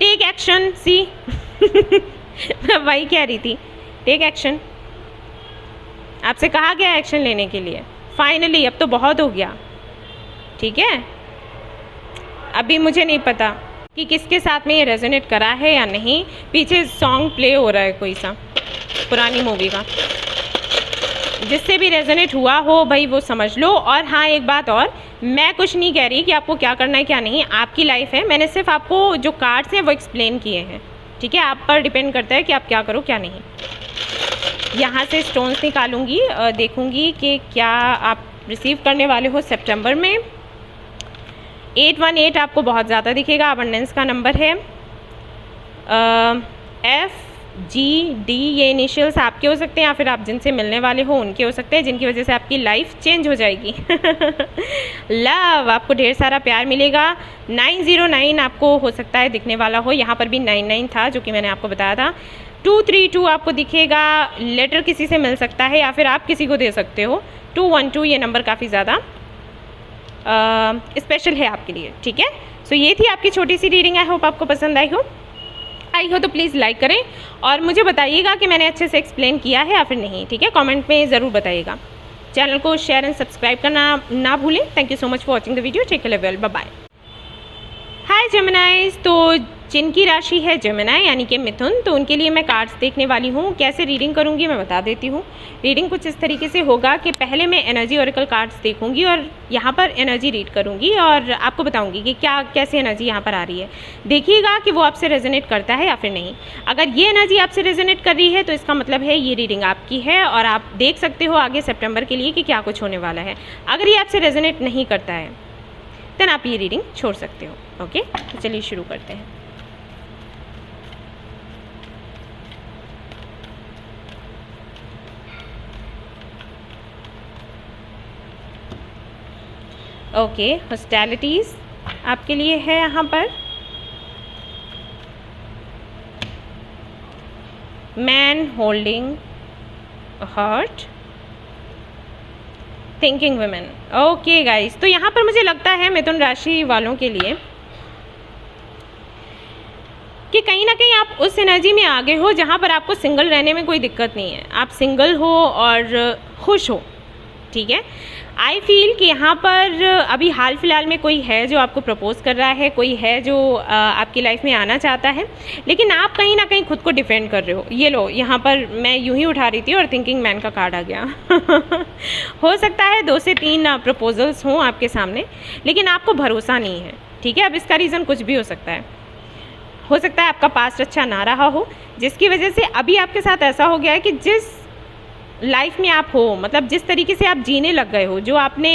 टेक एक्शन, सी मैं वही कह रही थी, टेक एक्शन। आपसे कहा गया एक्शन लेने के लिए। फाइनली अब तो बहुत हो गया, ठीक है। अभी मुझे नहीं पता कि किसके साथ में ये रेजोनेट करा है या नहीं। पीछे सॉन्ग प्ले हो रहा है कोई सा पुरानी मूवी का। जिससे भी रेजोनेट हुआ हो भाई वो समझ लो। और हाँ, एक बात और, मैं कुछ नहीं कह रही कि आपको क्या करना है क्या नहीं, आपकी लाइफ है। मैंने सिर्फ आपको जो कार्ड्स हैं वो एक्सप्लेन किए हैं, ठीक है। आप पर डिपेंड करता है कि आप क्या करो क्या नहीं। यहाँ से स्टोन्स निकालूंगी, देखूंगी कि क्या आप रिसीव करने वाले हो सितंबर में। 818 आपको बहुत ज़्यादा दिखेगा, अबंडेंस का नंबर है। FGD ये इनिशियल्स आपके हो सकते हैं या फिर आप जिनसे मिलने वाले हो उनके हो सकते हैं, जिनकी वजह से आपकी लाइफ चेंज हो जाएगी। लव, आपको ढेर सारा प्यार मिलेगा। 909 आपको हो सकता है दिखने वाला हो, यहाँ पर भी 99 था जो कि मैंने आपको बताया था। 232 आपको दिखेगा, लेटर किसी से मिल सकता है या फिर आप किसी को दे सकते हो। 212 ये नंबर काफ़ी ज़्यादा स्पेशल है आपके लिए, ठीक है। सो ये थी आपकी छोटी सी रीडिंग। आई होप आपको पसंद आई हो तो प्लीज़ लाइक करें और मुझे बताइएगा कि मैंने अच्छे से एक्सप्लेन किया है या फिर नहीं, ठीक है। कमेंट में ज़रूर बताइएगा। चैनल को शेयर एंड सब्सक्राइब करना ना भूलें। Thank you so much for watching the video. Take care, bye bye. Hi Geminis, तो जिनकी राशि है जेमिनी यानी कि मिथुन, तो उनके लिए मैं कार्ड्स देखने वाली हूँ। कैसे रीडिंग करूँगी मैं बता देती हूँ। रीडिंग कुछ इस तरीके से होगा कि पहले मैं एनर्जी ओरेकल कार्ड्स देखूँगी और यहाँ पर एनर्जी रीड करूँगी और आपको बताऊँगी कि क्या कैसे एनर्जी यहाँ पर आ रही है। देखिएगा कि वो आपसे रेजोनेट करता है या फिर नहीं। अगर ये एनर्जी आपसे रेजोनेट कर रही है तो इसका मतलब है ये रीडिंग आपकी है और आप देख सकते हो आगे सितंबर के लिए कि क्या कुछ होने वाला है। अगर ये आपसे रेजोनेट नहीं करता है देन आप ये रीडिंग छोड़ सकते हो। ओके, तो चलिए शुरू करते हैं। ओके, हॉस्टिलिटीज़ आपके लिए है यहाँ पर। Man holding heart, thinking women. Okay guys, तो यहाँ पर मुझे लगता है मिथुन राशि वालों के लिए कि कहीं ना कहीं आप उस एनर्जी में आगे हो जहाँ पर आपको सिंगल रहने में कोई दिक्कत नहीं है। आप सिंगल हो और खुश हो, ठीक है। आई फील कि यहाँ पर अभी हाल फिलहाल में कोई है जो आपको प्रपोज कर रहा है, कोई है जो आपकी लाइफ में आना चाहता है, लेकिन आप कहीं ना कहीं खुद को डिफेंड कर रहे हो। ये लो, यहाँ पर मैं यूं ही उठा रही थी और थिंकिंग मैन का कार्ड आ गया। हो सकता है 2 से 3 प्रपोजल्स हों आपके सामने, लेकिन आपको भरोसा नहीं है, ठीक है। अब इसका रीज़न कुछ भी हो सकता है। हो सकता है आपका पास्ट अच्छा ना रहा हो, जिसकी वजह से अभी आपके साथ ऐसा हो गया है कि जिस लाइफ में आप हो, मतलब जिस तरीके से आप जीने लग गए हो, जो आपने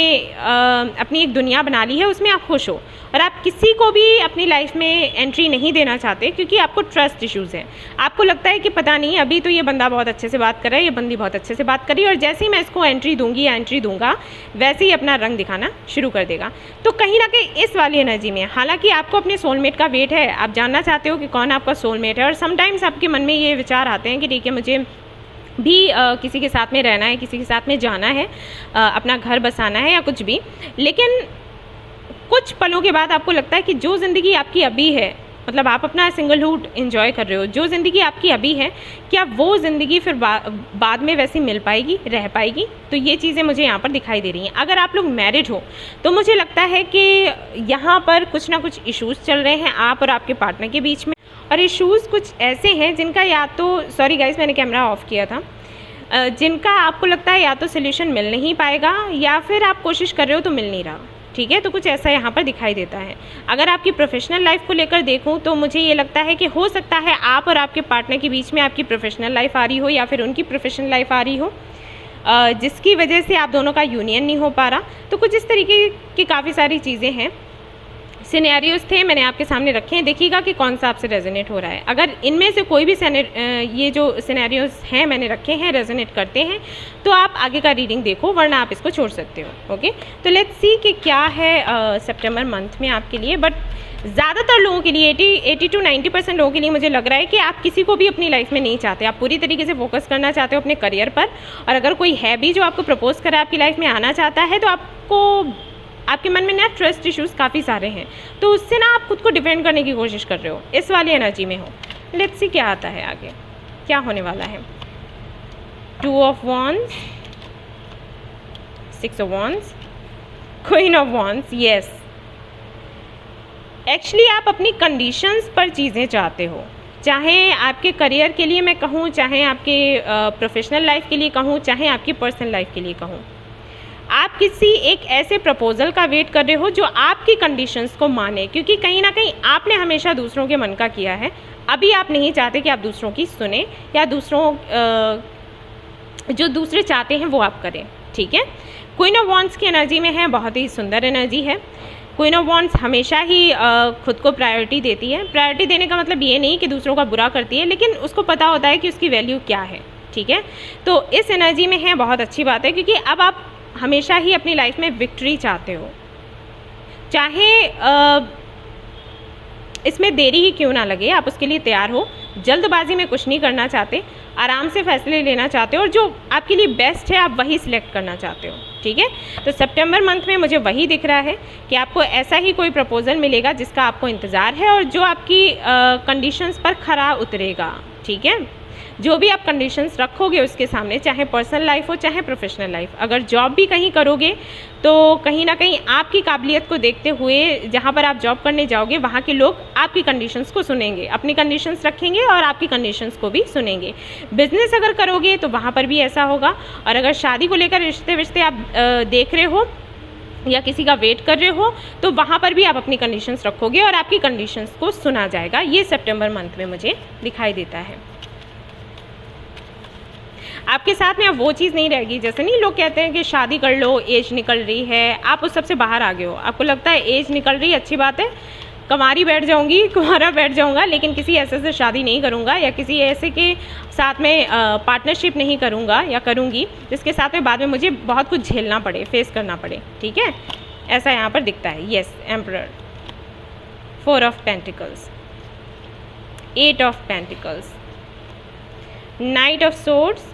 अपनी एक दुनिया बना ली है, उसमें आप खुश हो और आप किसी को भी अपनी लाइफ में एंट्री नहीं देना चाहते क्योंकि आपको ट्रस्ट इश्यूज़ हैं। आपको लगता है कि पता नहीं, अभी तो ये बंदा बहुत अच्छे से बात कर रहा है, ये बंदी बहुत अच्छे से बात कर रही है और जैसे ही मैं इसको एंट्री दूंगी या एंट्री दूंगा वैसे ही अपना रंग दिखाना शुरू कर देगा। तो कहीं ना कहीं इस वाली एनर्जी में, हालांकि आपको अपने सोलमेट का वेट है, आप जानना चाहते हो कि कौन आपका सोलमेट है और समटाइम्स आपके मन में ये विचार आते हैं कि ठीक है, मुझे भी किसी के साथ में रहना है, किसी के साथ में जाना है, अपना घर बसाना है या कुछ भी, लेकिन कुछ पलों के बाद आपको लगता है कि जो ज़िंदगी आपकी अभी है, मतलब आप अपना सिंगलहुड एंजॉय कर रहे हो, जो ज़िंदगी आपकी अभी है, क्या वो ज़िंदगी फिर बाद में वैसी मिल पाएगी, रह पाएगी? तो ये चीज़ें मुझे यहाँ पर दिखाई दे रही हैं। अगर आप लोग मैरिड हो तो मुझे लगता है कि यहाँ पर कुछ ना कुछ इश्यूज़ चल रहे हैं आप और आपके पार्टनर के बीच में, और इश्यूज़ कुछ ऐसे हैं जिनका या तो, सॉरी गाइस मैंने कैमरा ऑफ किया था, जिनका आपको लगता है या तो सोल्यूशन मिल नहीं पाएगा या फिर आप कोशिश कर रहे हो तो मिल नहीं रहा, ठीक है। तो कुछ ऐसा यहाँ पर दिखाई देता है। अगर आपकी प्रोफेशनल लाइफ को लेकर देखूँ तो मुझे ये लगता है कि हो सकता है आप और आपके पार्टनर के बीच में आपकी प्रोफेशनल लाइफ आ रही हो या फिर उनकी प्रोफेशनल लाइफ आ रही हो, जिसकी वजह से आप दोनों का यूनियन नहीं हो पा रहा। तो कुछ इस तरीके की काफ़ी सारी चीज़ें हैं, सिनेरियोज थे, मैंने आपके सामने रखे हैं। देखिएगा कि कौन सा आपसे रेजोनेट हो रहा है। अगर इनमें से कोई भी ये जो सिनेरियोज हैं मैंने रखे हैं रेजोनेट करते हैं तो आप आगे का रीडिंग देखो, वरना आप इसको छोड़ सकते हो। ओके, तो लेट्स सी कि क्या है सितंबर मंथ में आपके लिए। बट ज़्यादातर लोगों के लिए 80 to 90% लोगों के लिए मुझे लग रहा है कि आप किसी को भी अपनी लाइफ में नहीं चाहते, आप पूरी तरीके से फोकस करना चाहते हो अपने करियर पर। और अगर कोई है भी जो आपको प्रपोज करा आपकी लाइफ में आना चाहता है तो आपके मन में ना ट्रस्ट इश्यूज़ काफ़ी सारे हैं, तो उससे ना आप खुद को डिफेंड करने की कोशिश कर रहे हो, इस वाली एनर्जी में हो। लेट्स सी क्या आता है आगे, क्या होने वाला है। 2 of Wands, 6 of Wands, Queen of Wands। Yes, actually आप अपनी कंडीशंस पर चीज़ें चाहते हो, चाहे आपके करियर के लिए मैं कहूँ, चाहे आपके प्रोफेशनल लाइफ के लिए कहूँ, चाहे आपकी पर्सनल लाइफ के लिए कहूँ। आप किसी एक ऐसे प्रपोजल का वेट कर रहे हो जो आपकी कंडीशंस को माने, क्योंकि कहीं ना कहीं आपने हमेशा दूसरों के मन का किया है। अभी आप नहीं चाहते कि आप दूसरों की सुने या जो दूसरे चाहते हैं वो आप करें, ठीक है। क्वीन ऑफ वॉन्ड्स की एनर्जी में है, बहुत ही सुंदर एनर्जी है। क्वीन ऑफ वॉन्ड्स हमेशा ही खुद को प्रायोरिटी देती है। प्रायोरिटी देने का मतलब ये नहीं कि दूसरों का बुरा करती है, लेकिन उसको पता होता है कि उसकी वैल्यू क्या है, ठीक है। तो इस एनर्जी में है, बहुत अच्छी बात है, क्योंकि अब आप हमेशा ही अपनी लाइफ में विक्ट्री चाहते हो, चाहे इसमें देरी ही क्यों ना लगे, आप उसके लिए तैयार हो। जल्दबाजी में कुछ नहीं करना चाहते, आराम से फैसले लेना चाहते हो और जो आपके लिए बेस्ट है आप वही सिलेक्ट करना चाहते हो, ठीक है। तो सितंबर मंथ में मुझे वही दिख रहा है कि आपको ऐसा ही कोई प्रपोजल मिलेगा जिसका आपको इंतज़ार है और जो आपकी कंडीशंस पर खरा उतरेगा, ठीक है। जो भी आप कंडीशंस रखोगे उसके सामने, चाहे पर्सनल लाइफ हो चाहे प्रोफेशनल लाइफ, अगर जॉब भी कहीं करोगे तो कहीं ना कहीं आपकी काबिलियत को देखते हुए जहाँ पर आप जॉब करने जाओगे वहाँ के लोग आपकी कंडीशंस को सुनेंगे, अपनी कंडीशंस रखेंगे और आपकी कंडीशंस को भी सुनेंगे। बिजनेस अगर करोगे तो वहाँ पर भी ऐसा होगा। और अगर शादी को लेकर रिश्ते आप देख रहे हो या किसी का वेट कर रहे हो तो वहाँ पर भी आप अपनी कंडीशंस रखोगे और आपकी कंडीशंस को सुना जाएगा। ये सितंबर मंथ में मुझे दिखाई देता है। आपके साथ में अब वो चीज़ नहीं रहेगी, जैसे नहीं लोग कहते हैं कि शादी कर लो, एज निकल रही है, आप उस सबसे बाहर आ गए हो, आपको लगता है एज निकल रही है अच्छी बात है, कुंवारी बैठ जाऊंगी, कुंवारा बैठ जाऊंगा, लेकिन किसी ऐसे से शादी नहीं करूंगा या किसी ऐसे के साथ में पार्टनरशिप नहीं करूंगा या करूंगी जिसके साथ में बाद में मुझे बहुत कुछ झेलना पड़े, फेस करना पड़े। ठीक है, ऐसा यहाँ पर दिखता है। Yes, emperor, 4 of pentacles, 8 of pentacles, night of swords,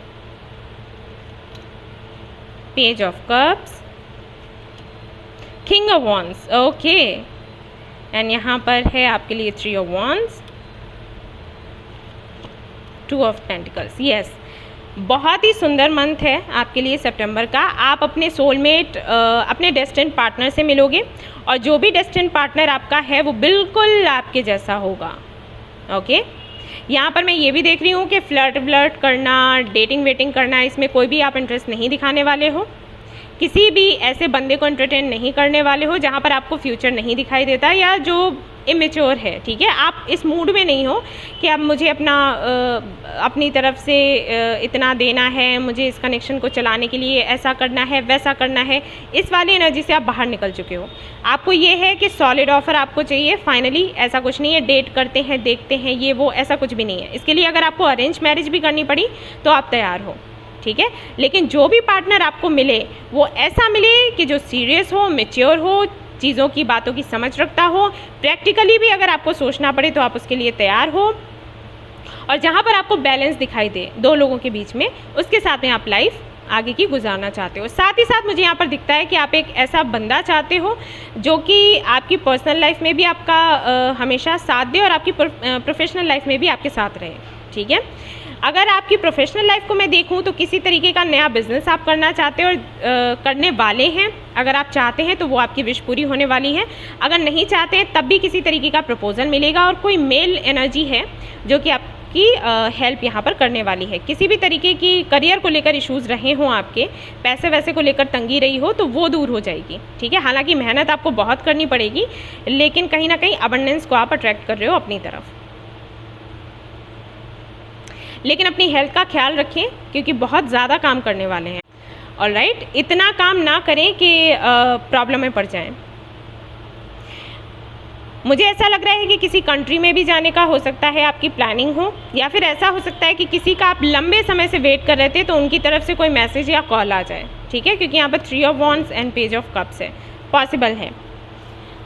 page of cups, king of wands. Okay, and यहाँ पर है आपके लिए 3 of wands, 2 of pentacles. Yes, बहुत ही सुंदर मंथ है आपके लिए सितंबर का। आप अपने सोलमेट, अपने डेस्टिन्ड पार्टनर से मिलोगे और जो भी डेस्टिन्ड पार्टनर आपका है वो बिल्कुल आपके जैसा होगा। ओके, यहाँ पर मैं ये भी देख रही हूँ कि फ्लर्ट करना, डेटिंग वेटिंग करना, इसमें कोई भी आप इंटरेस्ट नहीं दिखाने वाले हो, किसी भी ऐसे बंदे को एंटरटेन नहीं करने वाले हो जहाँ पर आपको फ्यूचर नहीं दिखाई देता या जो इमेच्योर है। ठीक है, आप इस मूड में नहीं हो कि अब मुझे अपनी तरफ से इतना देना है, मुझे इस कनेक्शन को चलाने के लिए ऐसा करना है, वैसा करना है, इस वाली एनर्जी से आप बाहर निकल चुके हो। आपको ये है कि सॉलिड ऑफर आपको चाहिए फाइनली, ऐसा कुछ नहीं है डेट करते हैं, देखते हैं, ये वो ऐसा कुछ भी नहीं है। इसके लिए अगर आपको अरेंज मैरिज भी करनी पड़ी तो आप तैयार हो। ठीक है, लेकिन जो भी पार्टनर आपको मिले वो ऐसा मिले कि जो सीरियस हो, मैच्योर हो, चीज़ों की बातों की समझ रखता हो, प्रैक्टिकली भी अगर आपको सोचना पड़े तो आप उसके लिए तैयार हो, और जहाँ पर आपको बैलेंस दिखाई दे दो लोगों के बीच में, उसके साथ में आप लाइफ आगे की गुजारना चाहते हो। साथ ही साथ मुझे यहाँ पर दिखता है कि आप एक ऐसा बंदा चाहते हो जो कि आपकी पर्सनल लाइफ में भी आपका हमेशा साथ दे और आपकी प्रोफेशनल लाइफ में भी आपके साथ रहे। ठीक है, अगर आपकी प्रोफेशनल लाइफ को मैं देखूं तो किसी तरीके का नया बिजनेस आप करना चाहते हो और करने वाले हैं। अगर आप चाहते हैं तो वो आपकी विश पूरी होने वाली है, अगर नहीं चाहते हैं तब भी किसी तरीके का प्रपोजल मिलेगा और कोई मेल एनर्जी है जो कि आपकी हेल्प यहाँ पर करने वाली है। किसी भी तरीके की करियर को लेकर इश्यूज़ रहे हों, आपके पैसे वैसे को लेकर तंगी रही हो तो वो दूर हो जाएगी। ठीक है, हालांकि मेहनत आपको बहुत करनी पड़ेगी लेकिन कहीं ना कहीं अबंडेंस को आप अट्रैक्ट कर रहे हो अपनी तरफ। लेकिन अपनी हेल्थ का ख्याल रखें क्योंकि बहुत ज़्यादा काम करने वाले हैं। ऑलराइट, इतना काम ना करें कि प्रॉब्लम में पड़ जाएं। मुझे ऐसा लग रहा है कि किसी कंट्री में भी जाने का हो सकता है आपकी प्लानिंग हो, या फिर ऐसा हो सकता है कि किसी का आप लंबे समय से वेट कर रहे थे तो उनकी तरफ से कोई मैसेज या कॉल आ जाए। ठीक है, क्योंकि यहाँ पर 3 of wands and page of cups है, पॉसिबल है।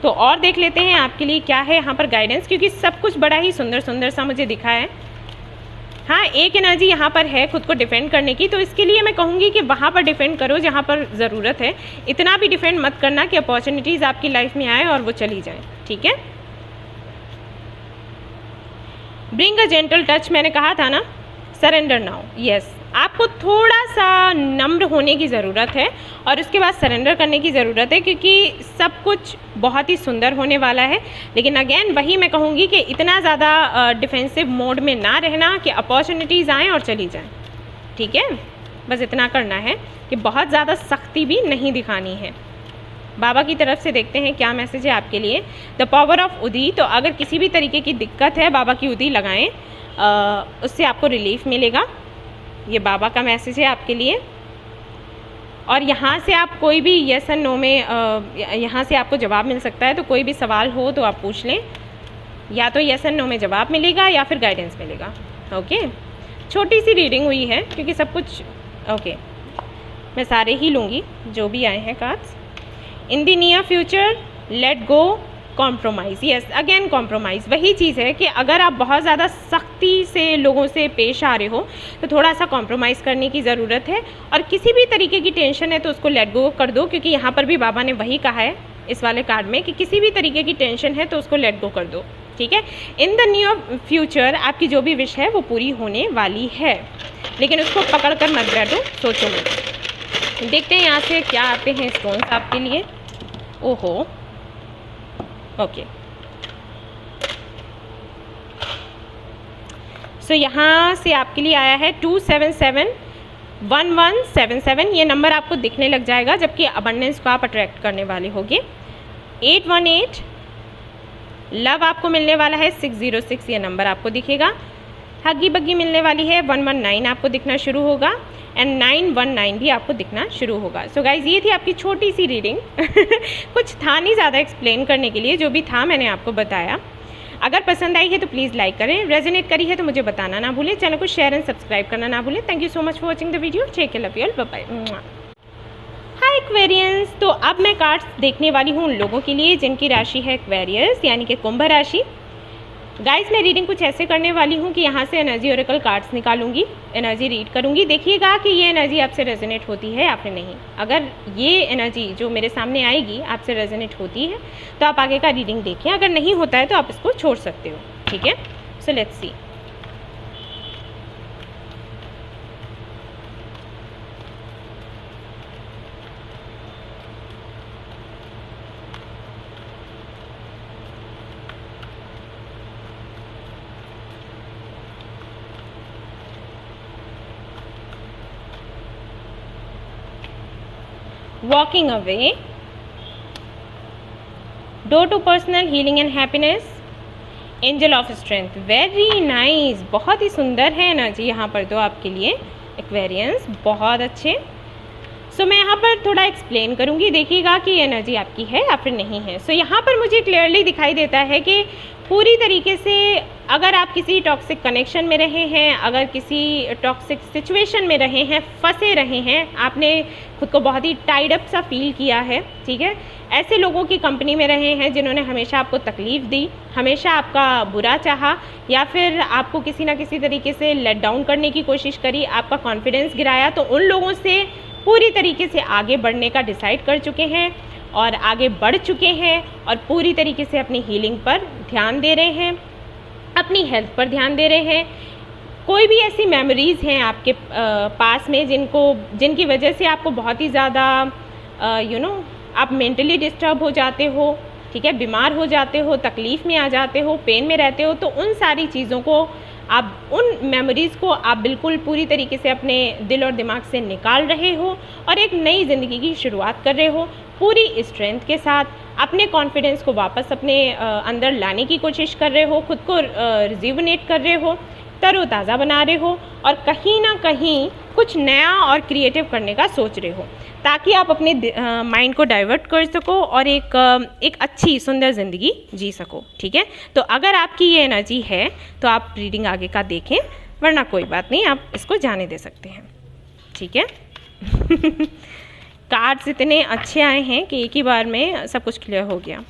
तो और देख लेते हैं आपके लिए क्या है यहाँ पर गाइडेंस, क्योंकि सब कुछ बड़ा ही सुंदर सुंदर सा मुझे दिखा है। हाँ, एक एनर्जी यहाँ पर है खुद को डिफेंड करने की, तो इसके लिए मैं कहूँगी कि वहाँ पर डिफेंड करो जहाँ पर ज़रूरत है। इतना भी डिफेंड मत करना कि अपॉर्चुनिटीज़ आपकी लाइफ में आए और वो चली जाए। ठीक है, ब्रिंग अ जेंटल टच, मैंने कहा था ना, सरेंडर नाउ। यस, आपको थोड़ा सा नम्र होने की ज़रूरत है और उसके बाद सरेंडर करने की ज़रूरत है क्योंकि सब कुछ बहुत ही सुंदर होने वाला है। लेकिन अगेन वही मैं कहूँगी कि इतना ज़्यादा डिफेंसिव मोड में ना रहना कि अपॉर्चुनिटीज़ आएँ और चली जाएँ। ठीक है, बस इतना करना है कि बहुत ज़्यादा सख्ती भी नहीं दिखानी है। बाबा की तरफ से देखते हैं क्या मैसेज है आपके लिए। द पावर ऑफ उदी, तो अगर किसी भी तरीके की दिक्कत है बाबा की उदी लगाएं, उससे आपको रिलीफ मिलेगा। ये बाबा का मैसेज है आपके लिए। और यहाँ से आप कोई भी यस एंड नो में यहाँ से आपको जवाब मिल सकता है, तो कोई भी सवाल हो तो आप पूछ लें, या तो यस एंड नो में जवाब मिलेगा या फिर गाइडेंस मिलेगा। ओके, छोटी सी रीडिंग हुई है क्योंकि सब कुछ ओके मैं सारे ही लूँगी जो भी आए हैं cards. In the near future let go compromise. Yes, again compromise वही चीज़ है कि अगर आप बहुत ज़्यादा सख्ती से लोगों से पेश आ रहे हो तो थोड़ा सा कॉम्प्रोमाइज़ करने की ज़रूरत है। और किसी भी तरीके की टेंशन है तो उसको लेट गो कर दो, क्योंकि यहाँ पर भी बाबा ने वही कहा है इस वाले कार्ड में कि किसी भी तरीके की टेंशन है तो उसको लेट गो कर दो। ठीक है। इन द नियर फ्यूचर आपकी जो भी विश है वो पूरी होने वाली है, लेकिन उसको पकड़ कर मत बैठो, सोचो मत। देखते हैं यहाँ से क्या आते हैं स्टोन्स आपके लिए। ओहो, ओके। सो यहाँ से आपके लिए आया है 2771177। ये नंबर आपको दिखने लग जाएगा जबकि अबंडेंस को आप अट्रैक्ट करने वाले होंगे। 818 लव आपको मिलने वाला है। 606 ये नंबर आपको दिखेगा। हग्गी बग्गी मिलने वाली है। 119 आपको दिखना शुरू होगा एंड 919 भी आपको दिखना शुरू होगा। सो गाइज, ये थी आपकी छोटी सी रीडिंग। कुछ था नहीं ज़्यादा एक्सप्लेन करने के लिए, जो भी था मैंने आपको बताया। अगर पसंद आई है तो प्लीज़ लाइक करें, रेजोनेट करी है तो मुझे बताना ना भूलें, चैनल को शेयर एंड सब्सक्राइब करना ना भूलें। Thank you so much for watching the video. Take care, love you all, bye bye. Hi Aquarians, तो अब मैं कार्ड्स देखने वाली हूँ उन लोगों के लिए जिनकी राशि है एक्वेरियस यानी कि कुंभ राशि। गाइस, मैं रीडिंग कुछ ऐसे करने वाली हूँ कि यहाँ से एनर्जी ओरेकल कार्ड्स निकालूंगी, एनर्जी रीड करूँगी। देखिएगा कि ये एनर्जी आपसे रेजोनेट होती है या फिर नहीं। अगर ये एनर्जी जो मेरे सामने आएगी आपसे रेजोनेट होती है तो आप आगे का रीडिंग देखें, अगर नहीं होता है तो आप इसको छोड़ सकते हो, ठीक है। So let's see. Walking away, door to personal healing and happiness, angel of strength, very nice, बहुत ही सुंदर है एनर्जी यहाँ पर तो आपके लिए एक्वेरियंस, बहुत अच्छे। सो मैं यहाँ पर थोड़ा एक्सप्लेन करूँगी, देखिएगा कि एनर्जी आपकी है या फिर नहीं है। सो यहाँ पर मुझे क्लियरली दिखाई देता है कि पूरी तरीके से अगर आप किसी टॉक्सिक कनेक्शन में रहे हैं, अगर किसी टॉक्सिक सिचुएशन में रहे हैं, फंसे रहे हैं, आपने खुद को बहुत ही टाइड अप सा फील किया है, ठीक है, ऐसे लोगों की कंपनी में रहे हैं जिन्होंने हमेशा आपको तकलीफ़ दी, हमेशा आपका बुरा चाहा या फिर आपको किसी ना किसी तरीके से लेट डाउन करने की कोशिश करी, आपका कॉन्फिडेंस गिराया, तो उन लोगों से पूरी तरीके से आगे बढ़ने का डिसाइड कर चुके हैं और आगे बढ़ चुके हैं और पूरी तरीके से अपनी हीलिंग पर ध्यान दे रहे हैं, अपनी हेल्थ पर ध्यान दे रहे हैं। कोई भी ऐसी मेमोरीज़ हैं आपके पास में जिनकी वजह से आपको बहुत ही ज़्यादा आप मेंटली डिस्टर्ब हो जाते हो, ठीक है, बीमार हो जाते हो, तकलीफ़ में आ जाते हो, पेन में रहते हो, तो उन सारी चीज़ों को आप, उन मेमोरीज़ को आप बिल्कुल पूरी तरीके से अपने दिल और दिमाग से निकाल रहे हो और एक नई ज़िंदगी की शुरुआत कर रहे हो पूरी स्ट्रेंथ के साथ। अपने कॉन्फिडेंस को वापस अपने अंदर लाने की कोशिश कर रहे हो, खुद को रिज्यूवनेट कर रहे हो, तरोताज़ा बना रहे हो और कहीं ना कहीं कुछ नया और क्रिएटिव करने का सोच रहे हो ताकि आप अपने माइंड को डाइवर्ट कर सको और एक अच्छी सुंदर ज़िंदगी जी सको, ठीक है। तो अगर आपकी ये एनर्जी है तो आप रीडिंग आगे का देखें, वरना कोई बात नहीं, आप इसको जाने दे सकते हैं, ठीक है। कार्ड्स इतने अच्छे आए हैं कि एक ही बार में सब कुछ क्लियर हो गया।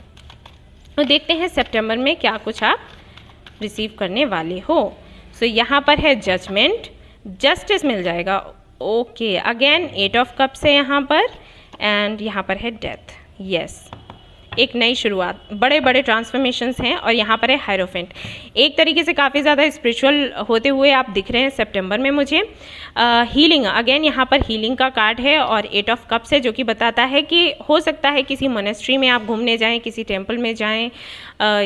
तो देखते हैं सितंबर में क्या कुछ आप रिसीव करने वाले हो। सो यहाँ पर है जजमेंट, जस्टिस मिल जाएगा, ओके। अगेन 8 ऑफ कप्स है यहाँ पर एंड यहाँ पर है डेथ, यस, एक नई शुरुआत, बड़े बड़े ट्रांसफॉर्मेशंस हैं और यहाँ पर है हायरोफेंट। एक तरीके से काफ़ी ज़्यादा स्पिरिचुअल होते हुए आप दिख रहे हैं सितंबर में मुझे। हीलिंग, अगेन यहाँ पर हीलिंग का कार्ड है और 8 ऑफ कप्स है, जो कि बताता है कि हो सकता है किसी मोनेस्ट्री में आप घूमने जाएं, किसी टेम्पल में जाएं,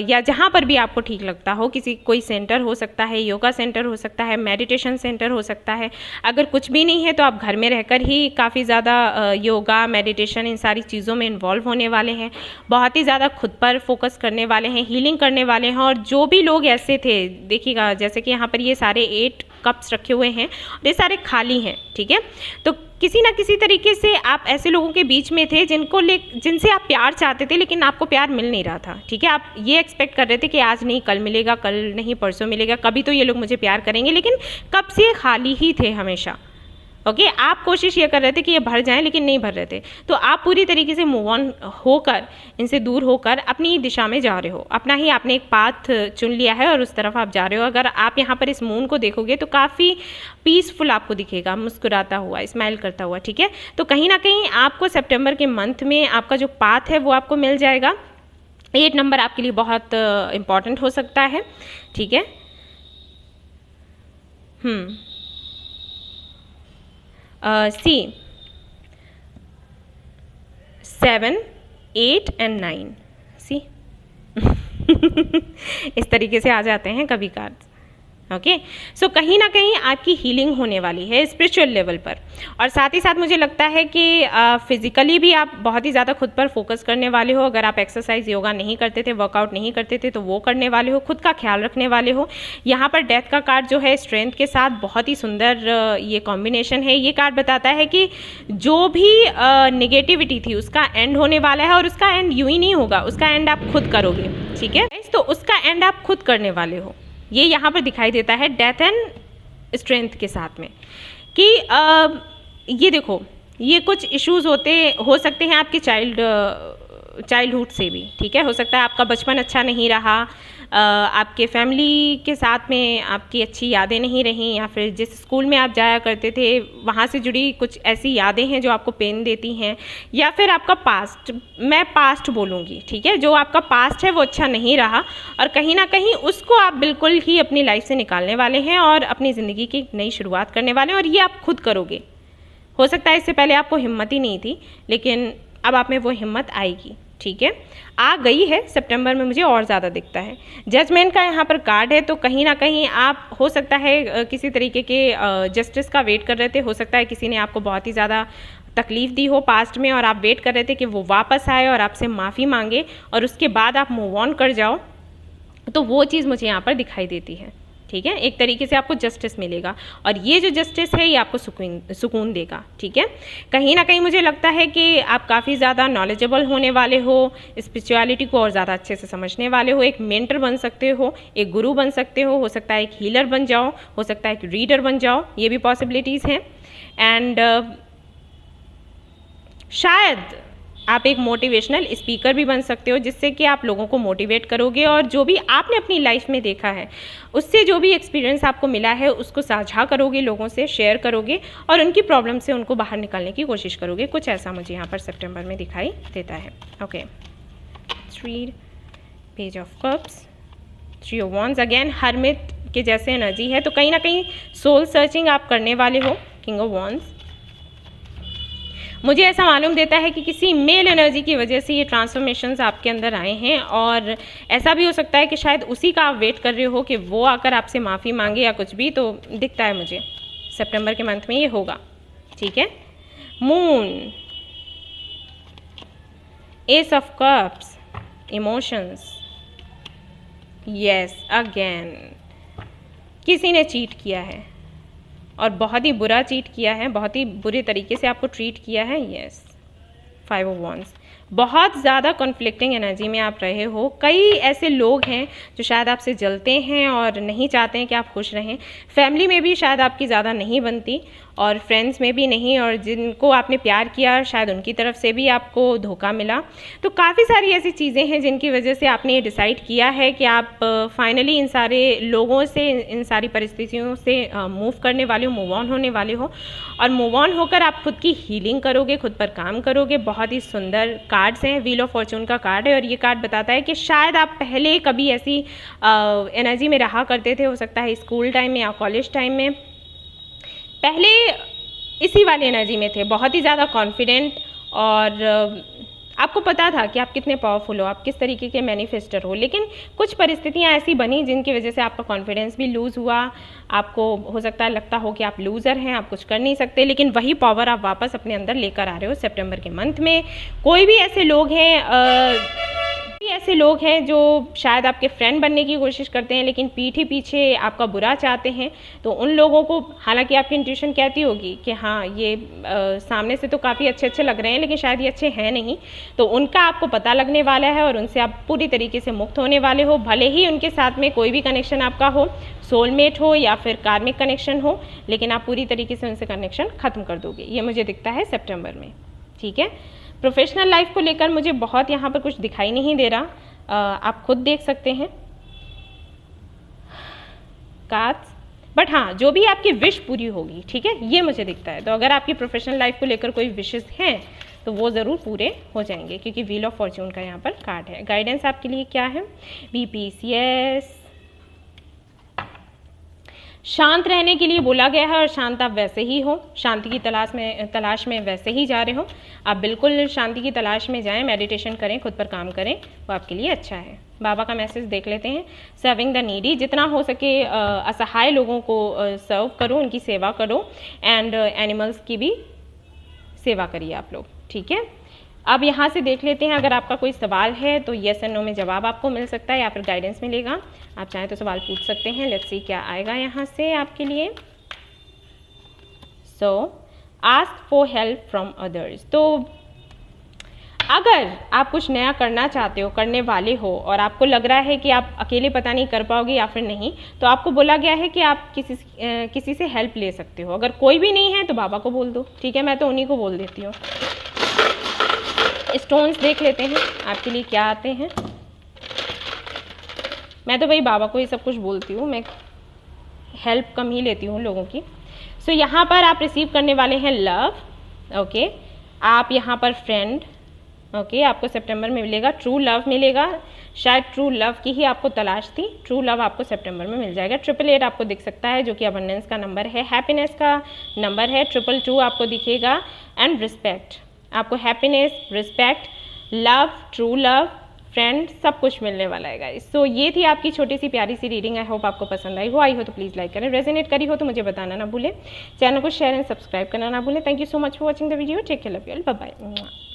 या जहाँ पर भी आपको ठीक लगता हो, कोई सेंटर हो सकता है, योगा सेंटर हो सकता है, मेडिटेशन सेंटर हो सकता है। अगर कुछ भी नहीं है तो आप घर में रहकर ही काफ़ी ज़्यादा योगा, मेडिटेशन, इन सारी चीज़ों में इन्वॉल्व होने वाले हैं, बहुत ही ज़्यादा खुद पर फोकस करने वाले हैं, हीलिंग करने वाले हैं। और जो भी लोग ऐसे थे, देखिएगा जैसे कि यहाँ पर ये सारे 8 कप्स रखे हुए हैं, ये सारे खाली हैं, ठीक है। तो किसी ना किसी तरीके से आप ऐसे लोगों के बीच में थे जिनसे आप प्यार चाहते थे लेकिन आपको प्यार मिल नहीं रहा था, ठीक है। आप ये एक्सपेक्ट कर रहे थे कि आज नहीं कल मिलेगा, कल नहीं परसों मिलेगा, कभी तो ये लोग मुझे प्यार करेंगे, लेकिन कब से खाली ही थे हमेशा, ओके। आप कोशिश ये कर रहे थे कि ये भर जाएं लेकिन नहीं भर रहे थे। तो आप पूरी तरीके से मूव ऑन होकर, इनसे दूर होकर अपनी दिशा में जा रहे हो, अपना ही आपने एक पाथ चुन लिया है और उस तरफ आप जा रहे हो। अगर आप यहाँ पर इस मून को देखोगे तो काफ़ी पीसफुल आपको दिखेगा, मुस्कुराता हुआ, स्माइल करता हुआ, ठीक है। तो कहीं ना कहीं आपको सितंबर के मंथ में आपका जो पाथ है वो आपको मिल जाएगा। 8 नंबर आपके लिए बहुत इम्पॉर्टेंट हो सकता है, ठीक है। सी 7, 8 एंड 9 सी इस तरीके से आ जाते हैं कभी कार्ड्स। ओके, सो कहीं ना कहीं आपकी हीलिंग होने वाली है स्पिरिचुअल लेवल पर, और साथ ही साथ मुझे लगता है कि फिजिकली भी आप बहुत ही ज़्यादा खुद पर फोकस करने वाले हो। अगर आप एक्सरसाइज योगा नहीं करते थे, वर्कआउट नहीं करते थे, तो वो करने वाले हो, खुद का ख्याल रखने वाले हो। यहाँ पर डेथ का कार्ड जो है स्ट्रेंथ के साथ बहुत ही सुंदर ये कॉम्बिनेशन है। ये कार्ड बताता है कि जो भी निगेटिविटी थी उसका एंड होने वाला है, और उसका एंड यूं ही नहीं होगा, उसका एंड आप खुद करोगे, ठीक है। तो उसका एंड आप खुद करने वाले हो, ये यहाँ पर दिखाई देता है डेथ एंड स्ट्रेंथ के साथ में। कि ये देखो, ये कुछ इश्यूज हो सकते हैं आपके चाइल्डहुड से भी, ठीक है। हो सकता है आपका बचपन अच्छा नहीं रहा, आपके फैमिली के साथ में आपकी अच्छी यादें नहीं रहीं, या फिर जिस स्कूल में आप जाया करते थे वहाँ से जुड़ी कुछ ऐसी यादें हैं जो आपको पेन देती हैं, या फिर आपका पास्ट, मैं पास्ट बोलूँगी, ठीक है, जो आपका पास्ट है वो अच्छा नहीं रहा, और कहीं ना कहीं उसको आप बिल्कुल ही अपनी लाइफ से निकालने वाले हैं और अपनी ज़िंदगी की नई शुरुआत करने वाले हैं, और ये आप खुद करोगे। हो सकता है इससे पहले आपको हिम्मत ही नहीं थी, लेकिन अब आप में वो हिम्मत आएगी, ठीक है, आ गई है। सितंबर में मुझे और ज़्यादा दिखता है। जजमेंट का यहाँ पर कार्ड है, तो कहीं ना कहीं आप हो सकता है किसी तरीके के जस्टिस का वेट कर रहे थे। हो सकता है किसी ने आपको बहुत ही ज़्यादा तकलीफ़ दी हो पास्ट में, और आप वेट कर रहे थे कि वो वापस आए और आपसे माफ़ी मांगे, और उसके बाद आप मूव ऑन कर जाओ। तो वो चीज़ मुझे यहाँ पर दिखाई देती है, ठीक है। एक तरीके से आपको जस्टिस मिलेगा, और ये जो जस्टिस है ये आपको सुकून देगा, ठीक है। कहीं ना कहीं मुझे लगता है कि आप काफ़ी ज़्यादा नॉलेजेबल होने वाले हो, स्पिरिचुअलिटी को और ज़्यादा अच्छे से समझने वाले हो, एक मेंटर बन सकते हो, एक गुरु बन सकते हो सकता है एक हीलर बन जाओ, हो सकता है एक रीडर बन जाओ, ये भी पॉसिबिलिटीज़ हैं। एंड शायद आप एक मोटिवेशनल स्पीकर भी बन सकते हो, जिससे कि आप लोगों को मोटिवेट करोगे, और जो भी आपने अपनी लाइफ में देखा है उससे जो भी एक्सपीरियंस आपको मिला है उसको साझा करोगे, लोगों से शेयर करोगे, और उनकी प्रॉब्लम से उनको बाहर निकालने की कोशिश करोगे। कुछ ऐसा मुझे यहाँ पर सितंबर में दिखाई देता है। Okay, 3 page of cups, 3 of wands, again hermit के जैसे एनर्जी है, तो कहीं ना कहीं सोल सर्चिंग आप करने वाले हो। किंग ऑफ वॉन्ड्स मुझे ऐसा मालूम देता है कि किसी मेल एनर्जी की वजह से ये ट्रांसफॉर्मेशंस आपके अंदर आए हैं, और ऐसा भी हो सकता है कि शायद उसी का आप वेट कर रहे हो कि वो आकर आपसे माफ़ी मांगे या कुछ भी। तो दिखता है मुझे सितंबर के मंथ में ये होगा, ठीक है। Moon, S of cups, emotions, yes, again किसी ने चीट किया है, और बहुत ही बुरा चीट किया है, बहुत ही बुरे तरीके से आपको ट्रीट किया है। यस, 5 ऑफ वॉन्ड्स, बहुत ज़्यादा कॉन्फ्लिक्टिंग एनर्जी में आप रहे हो। कई ऐसे लोग हैं जो शायद आपसे जलते हैं और नहीं चाहते हैं कि आप खुश रहें। फैमिली में भी शायद आपकी ज़्यादा नहीं बनती, और फ्रेंड्स में भी नहीं, और जिनको आपने प्यार किया शायद उनकी तरफ से भी आपको धोखा मिला। तो काफ़ी सारी ऐसी चीज़ें हैं जिनकी वजह से आपने ये डिसाइड किया है कि आप फाइनली इन सारे लोगों से, इन सारी परिस्थितियों से मूव करने वाले हो, मूव ऑन होने वाले हो, और मूव ऑन होकर आप खुद की हीलिंग करोगे, खुद पर काम करोगे। बहुत ही सुंदर कार्ड्स हैं, व्हील ऑफ फॉर्चून का कार्ड है, और ये कार्ड बताता है कि शायद आप पहले कभी ऐसी एनर्जी में रहा करते थे। हो सकता है स्कूल टाइम में या कॉलेज टाइम में पहले इसी वाली एनर्जी में थे, बहुत ही ज़्यादा कॉन्फिडेंट, और आपको पता था कि आप कितने पावरफुल हो, आप किस तरीके के मैनिफेस्टर हो। लेकिन कुछ परिस्थितियाँ ऐसी बनी जिनकी वजह से आपका कॉन्फिडेंस भी लूज़ हुआ। आपको हो सकता है लगता हो कि आप लूज़र हैं, आप कुछ कर नहीं सकते, लेकिन वही पावर आप वापस अपने अंदर लेकर आ रहे हो सितंबर के मंथ में। कोई भी ऐसे लोग हैं जो शायद आपके फ्रेंड बनने की कोशिश करते हैं, लेकिन पीठ ही पीछे आपका बुरा चाहते हैं। तो उन लोगों को, हालांकि आपकी इंट्यूशन कहती होगी कि हाँ ये सामने से तो काफ़ी अच्छे लग रहे हैं, लेकिन शायद ये अच्छे हैं नहीं, तो उनका आपको पता लगने वाला है, और उनसे आप पूरी तरीके से मुक्त होने वाले हो। भले ही उनके साथ में कोई भी कनेक्शन आपका हो, सोलमेट हो या फिर कार्मिक कनेक्शन हो, लेकिन आप पूरी तरीके से उनसे कनेक्शन ख़त्म कर दोगे। ये मुझे दिखता है सितंबर में, ठीक है। प्रोफेशनल लाइफ को लेकर मुझे बहुत यहाँ पर कुछ दिखाई नहीं दे रहा, आप खुद देख सकते हैं कार्ड्स, बट हाँ जो भी आपकी विश पूरी होगी, ठीक है, ये मुझे दिखता है। तो अगर आपकी प्रोफेशनल लाइफ को लेकर कोई विशेस हैं तो वो ज़रूर पूरे हो जाएंगे, क्योंकि व्हील ऑफ फॉर्च्यून का यहाँ पर कार्ड है। गाइडेंस आपके लिए क्या है? Be peace, yes. शांत रहने के लिए बोला गया है और शांत आप वैसे ही हो, शांति की तलाश में वैसे ही जा रहे हो। आप बिल्कुल शांति की तलाश में जाएं, मेडिटेशन करें, खुद पर काम करें, वो आपके लिए अच्छा है। बाबा का मैसेज देख लेते हैं। सर्विंग द नीडी, जितना हो सके असहाय लोगों को सर्व करो, उनकी सेवा करो, एंड एनिमल्स की भी सेवा करिए आप लोग, ठीक है। अब यहाँ से देख लेते हैं, अगर आपका कोई सवाल है तो येस एंड नो में जवाब आपको मिल सकता है या फिर गाइडेंस मिलेगा। आप चाहें तो सवाल पूछ सकते हैं। लेट्स सी क्या आएगा यहाँ से आपके लिए। सो ask for help from others. तो अगर आप कुछ नया करना चाहते हो, करने वाले हो, और आपको लग रहा है कि आप अकेले पता नहीं कर पाओगे या फिर नहीं, तो आपको बोला गया है कि आप किसी से हेल्प ले सकते हो। अगर कोई भी नहीं है तो बाबा को बोल दो, ठीक है। मैं तो उन्हीं को बोल देती हूँ। स्टोन्स देख लेते हैं आपके लिए क्या आते हैं। मैं तो भाई बाबा को ही सब कुछ बोलती हूँ, मैं हेल्प कम ही लेती हूँ लोगों की। सो यहाँ पर आप रिसीव करने वाले हैं लव, ओके। आप यहाँ पर फ्रेंड, ओके। आपको सितंबर में मिलेगा ट्रू लव मिलेगा। शायद ट्रू लव की ही आपको तलाश थी। ट्रू लव आपको सितंबर में मिल जाएगा। 888 आपको दिख सकता है, जो कि अबंडेंस का नंबर है, हैप्पीनेस का नंबर है। 222 आपको दिखेगा, एंड रिस्पेक्ट आपको happiness, respect, love, true love, friend, सब कुछ मिलने वाला है गाइस। सो ये थी आपकी छोटी सी प्यारी सी रीडिंग। आई होप आपको पसंद आई हो तो प्लीज़ लाइक करें, रेजोनेट करी हो तो मुझे बताना ना भूलें, चैनल को शेयर एंड सब्सक्राइब करना ना भूलें। Thank you so much for watching the video. Take care, love you all, bye bye.